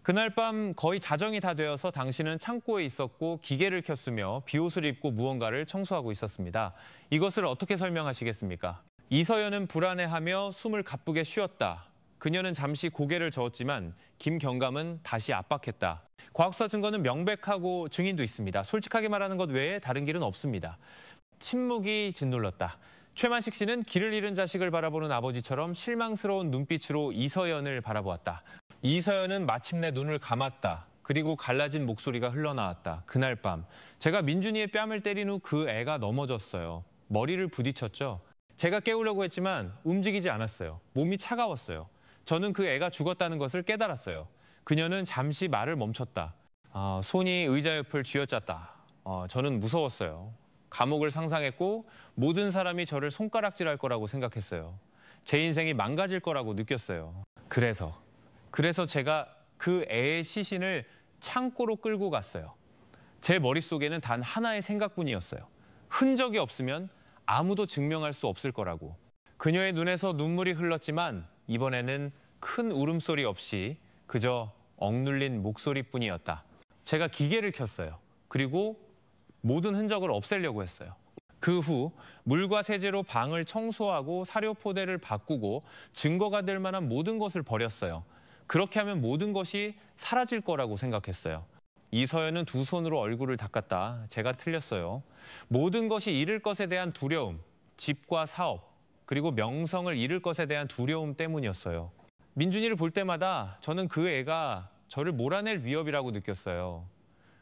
그날 밤 거의 자정이 다 되어서 당신은 창고에 있었고 기계를 켰으며 비옷을 입고 무언가를 청소하고 있었습니다. 이것을 어떻게 설명하시겠습니까? 이서연은 불안해하며 숨을 가쁘게 쉬었다. 그녀는 잠시 고개를 저었지만 김경감은 다시 압박했다. 과학수사 증거는 명백하고 증인도 있습니다. 솔직하게 말하는 것 외에 다른 길은 없습니다. 침묵이 짓눌렀다. 최만식 씨는 길을 잃은 자식을 바라보는 아버지처럼 실망스러운 눈빛으로 이서연을 바라보았다. 이서연은 마침내 눈을 감았다. 그리고 갈라진 목소리가 흘러나왔다. 그날 밤 제가 민준이의 뺨을 때린 후 그 애가 넘어졌어요. 머리를 부딪혔죠. 제가 깨우려고 했지만 움직이지 않았어요. 몸이 차가웠어요. 저는 그 애가 죽었다는 것을 깨달았어요. 그녀는 잠시 말을 멈췄다. 손이 의자 옆을 쥐어짰다. 저는 무서웠어요. 감옥을 상상했고 모든 사람이 저를 손가락질할 거라고 생각했어요. 제 인생이 망가질 거라고 느꼈어요. 그래서 제가 그 애의 시신을 창고로 끌고 갔어요. 제 머릿속에는 단 하나의 생각뿐이었어요. 흔적이 없으면 아무도 증명할 수 없을 거라고. 그녀의 눈에서 눈물이 흘렀지만 이번에는 큰 울음소리 없이 그저 억눌린 목소리뿐이었다. 제가 기계를 켰어요. 그리고 모든 흔적을 없애려고 했어요. 그 후 물과 세제로 방을 청소하고 사료 포대를 바꾸고 증거가 될 만한 모든 것을 버렸어요. 그렇게 하면 모든 것이 사라질 거라고 생각했어요. 이서연은 두 손으로 얼굴을 닦았다. 제가 틀렸어요. 모든 것이 잃을 것에 대한 두려움, 집과 사업, 그리고 명성을 잃을 것에 대한 두려움 때문이었어요. 민준이를 볼 때마다 저는 그 애가 저를 몰아낼 위협이라고 느꼈어요.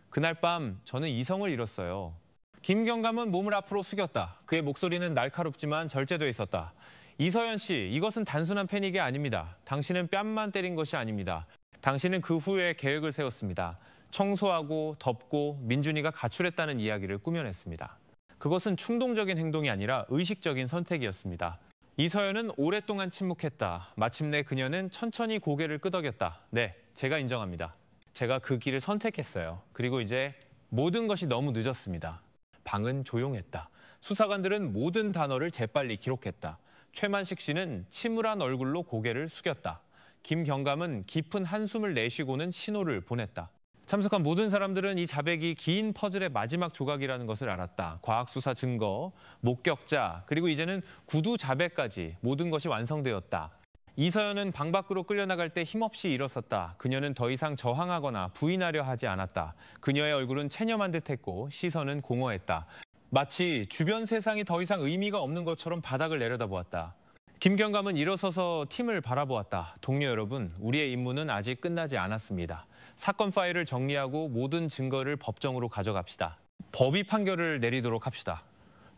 그날 밤 저는 이성을 잃었어요. 김경감은 몸을 앞으로 숙였다. 그의 목소리는 날카롭지만 절제돼 있었다. 이서연 씨, 이것은 단순한 패닉이 아닙니다. 당신은 뺨만 때린 것이 아닙니다. 당신은 그 후에 계획을 세웠습니다. 청소하고 덮고 민준이가 가출했다는 이야기를 꾸며냈습니다. 그것은 충동적인 행동이 아니라 의식적인 선택이었습니다. 이서연은 오랫동안 침묵했다. 마침내 그녀는 천천히 고개를 끄덕였다. 네, 제가 인정합니다. 제가 그 길을 선택했어요. 그리고 이제 모든 것이 너무 늦었습니다. 방은 조용했다. 수사관들은 모든 단어를 재빨리 기록했다. 최만식 씨는 침울한 얼굴로 고개를 숙였다. 김경감은 깊은 한숨을 내쉬고는 신호를 보냈다. 참석한 모든 사람들은 이 자백이 긴 퍼즐의 마지막 조각이라는 것을 알았다. 과학수사 증거, 목격자, 그리고 이제는 구두 자백까지 모든 것이 완성되었다. 이서연은 방 밖으로 끌려나갈 때 힘없이 일어섰다. 그녀는 더 이상 저항하거나 부인하려 하지 않았다. 그녀의 얼굴은 체념한 듯했고 시선은 공허했다. 마치 주변 세상이 더 이상 의미가 없는 것처럼 바닥을 내려다보았다. 김경감은 일어서서 팀을 바라보았다. 동료 여러분, 우리의 임무는 아직 끝나지 않았습니다. 사건 파일을 정리하고 모든 증거를 법정으로 가져갑시다. 법이 판결을 내리도록 합시다.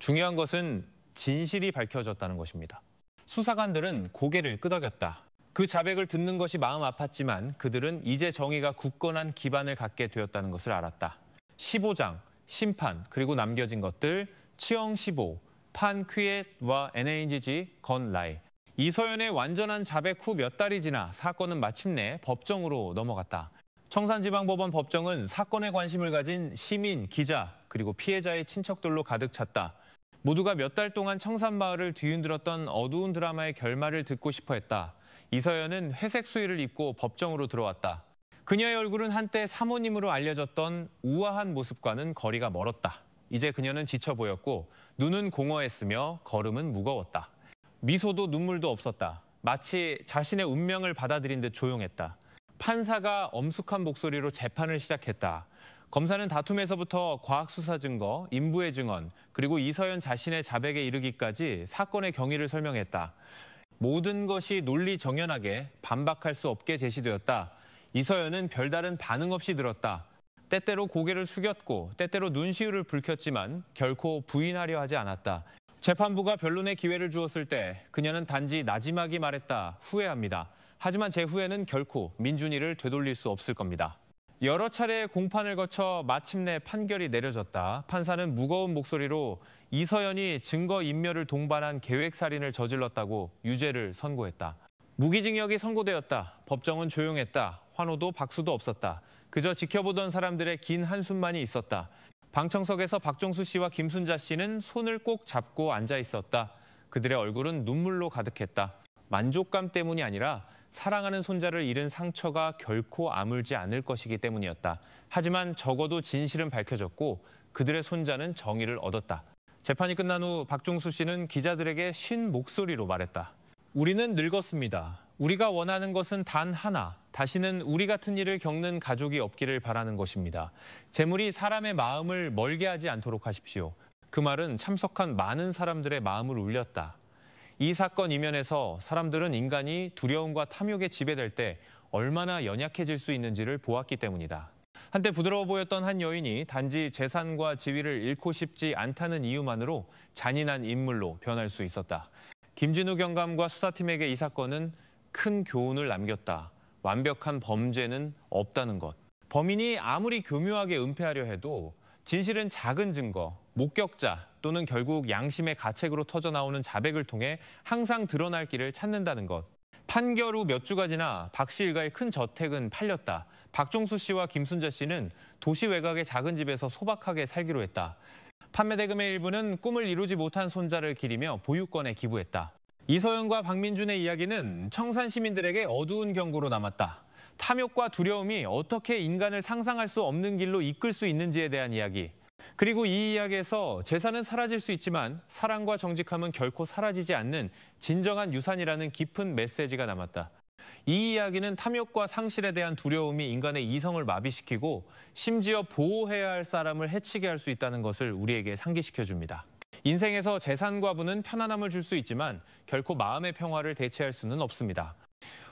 중요한 것은 진실이 밝혀졌다는 것입니다. 수사관들은 고개를 끄덕였다. 그 자백을 듣는 것이 마음 아팠지만 그들은 이제 정의가 굳건한 기반을 갖게 되었다는 것을 알았다. 15장, 심판, 그리고 남겨진 것들, 치영 15, 판 퀴엣와 NAGG 건 라이. 이서연의 완전한 자백 후 몇 달이 지나 사건은 마침내 법정으로 넘어갔다. 청산지방법원 법정은 사건에 관심을 가진 시민, 기자, 그리고 피해자의 친척들로 가득 찼다. 모두가 몇 달 동안 청산마을을 뒤흔들었던 어두운 드라마의 결말을 듣고 싶어 했다. 이서연은 회색 수의를 입고 법정으로 들어왔다. 그녀의 얼굴은 한때 사모님으로 알려졌던 우아한 모습과는 거리가 멀었다. 이제 그녀는 지쳐 보였고 눈은 공허했으며 걸음은 무거웠다. 미소도 눈물도 없었다. 마치 자신의 운명을 받아들인 듯 조용했다. 판사가 엄숙한 목소리로 재판을 시작했다. 검사는 다툼에서부터 과학수사 증거, 인부의 증언, 그리고 이서연 자신의 자백에 이르기까지 사건의 경위를 설명했다. 모든 것이 논리정연하게 반박할 수 없게 제시되었다. 이서연은 별다른 반응 없이 들었다. 때때로 고개를 숙였고 때때로 눈시울을 붉혔지만 결코 부인하려 하지 않았다. 재판부가 변론의 기회를 주었을 때 그녀는 단지 나지막이 말했다. 후회합니다. 하지만 제 후회는 결코 민준이를 되돌릴 수 없을 겁니다. 여러 차례의 공판을 거쳐 마침내 판결이 내려졌다. 판사는 무거운 목소리로 이서연이 증거인멸을 동반한 계획살인을 저질렀다고 유죄를 선고했다. 무기징역이 선고되었다. 법정은 조용했다. 환호도 박수도 없었다. 그저 지켜보던 사람들의 긴 한숨만이 있었다. 방청석에서 박종수 씨와 김순자 씨는 손을 꼭 잡고 앉아 있었다. 그들의 얼굴은 눈물로 가득했다. 만족감 때문이 아니라 사랑하는 손자를 잃은 상처가 결코 아물지 않을 것이기 때문이었다. 하지만 적어도 진실은 밝혀졌고 그들의 손자는 정의를 얻었다. 재판이 끝난 후 박종수 씨는 기자들에게 쉰 목소리로 말했다. 우리는 늙었습니다. 우리가 원하는 것은 단 하나. 다시는 우리 같은 일을 겪는 가족이 없기를 바라는 것입니다. 재물이 사람의 마음을 멀게 하지 않도록 하십시오. 그 말은 참석한 많은 사람들의 마음을 울렸다. 이 사건 이면에서 사람들은 인간이 두려움과 탐욕에 지배될 때 얼마나 연약해질 수 있는지를 보았기 때문이다. 한때 부드러워 보였던 한 여인이 단지 재산과 지위를 잃고 싶지 않다는 이유만으로 잔인한 인물로 변할 수 있었다. 김진우 경감과 수사팀에게 이 사건은 큰 교훈을 남겼다. 완벽한 범죄는 없다는 것. 범인이 아무리 교묘하게 은폐하려 해도 진실은 작은 증거, 목격자 또는 결국 양심의 가책으로 터져나오는 자백을 통해 항상 드러날 길을 찾는다는 것. 판결 후 몇 주가 지나 박 씨 일가의 큰 저택은 팔렸다. 박종수 씨와 김순자 씨는 도시 외곽의 작은 집에서 소박하게 살기로 했다. 판매 대금의 일부는 꿈을 이루지 못한 손자를 기리며 보육원에 기부했다. 이서연과 박민준의 이야기는 청산 시민들에게 어두운 경고로 남았다. 탐욕과 두려움이 어떻게 인간을 상상할 수 없는 길로 이끌 수 있는지에 대한 이야기. 그리고 이 이야기에서 재산은 사라질 수 있지만 사랑과 정직함은 결코 사라지지 않는 진정한 유산이라는 깊은 메시지가 남았다. 이 이야기는 탐욕과 상실에 대한 두려움이 인간의 이성을 마비시키고 심지어 보호해야 할 사람을 해치게 할 수 있다는 것을 우리에게 상기시켜줍니다. 인생에서 재산과 부는 편안함을 줄 수 있지만 결코 마음의 평화를 대체할 수는 없습니다.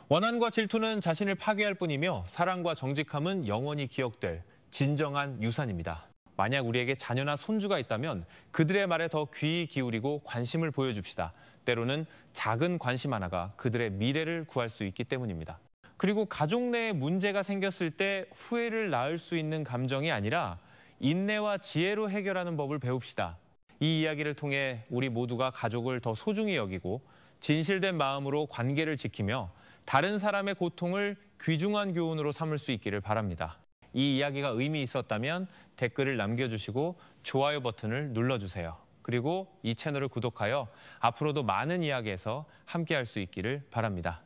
원한과 질투는 자신을 파괴할 뿐이며 사랑과 정직함은 영원히 기억될 진정한 유산입니다. 만약 우리에게 자녀나 손주가 있다면 그들의 말에 더 귀 기울이고 관심을 보여줍시다. 때로는 작은 관심 하나가 그들의 미래를 구할 수 있기 때문입니다. 그리고 가족 내에 문제가 생겼을 때 후회를 낳을 수 있는 감정이 아니라 인내와 지혜로 해결하는 법을 배웁시다. 이 이야기를 통해 우리 모두가 가족을 더 소중히 여기고 진실된 마음으로 관계를 지키며 다른 사람의 고통을 귀중한 교훈으로 삼을 수 있기를 바랍니다. 이 이야기가 의미 있었다면 댓글을 남겨주시고 좋아요 버튼을 눌러주세요. 그리고 이 채널을 구독하여 앞으로도 많은 이야기에서 함께할 수 있기를 바랍니다.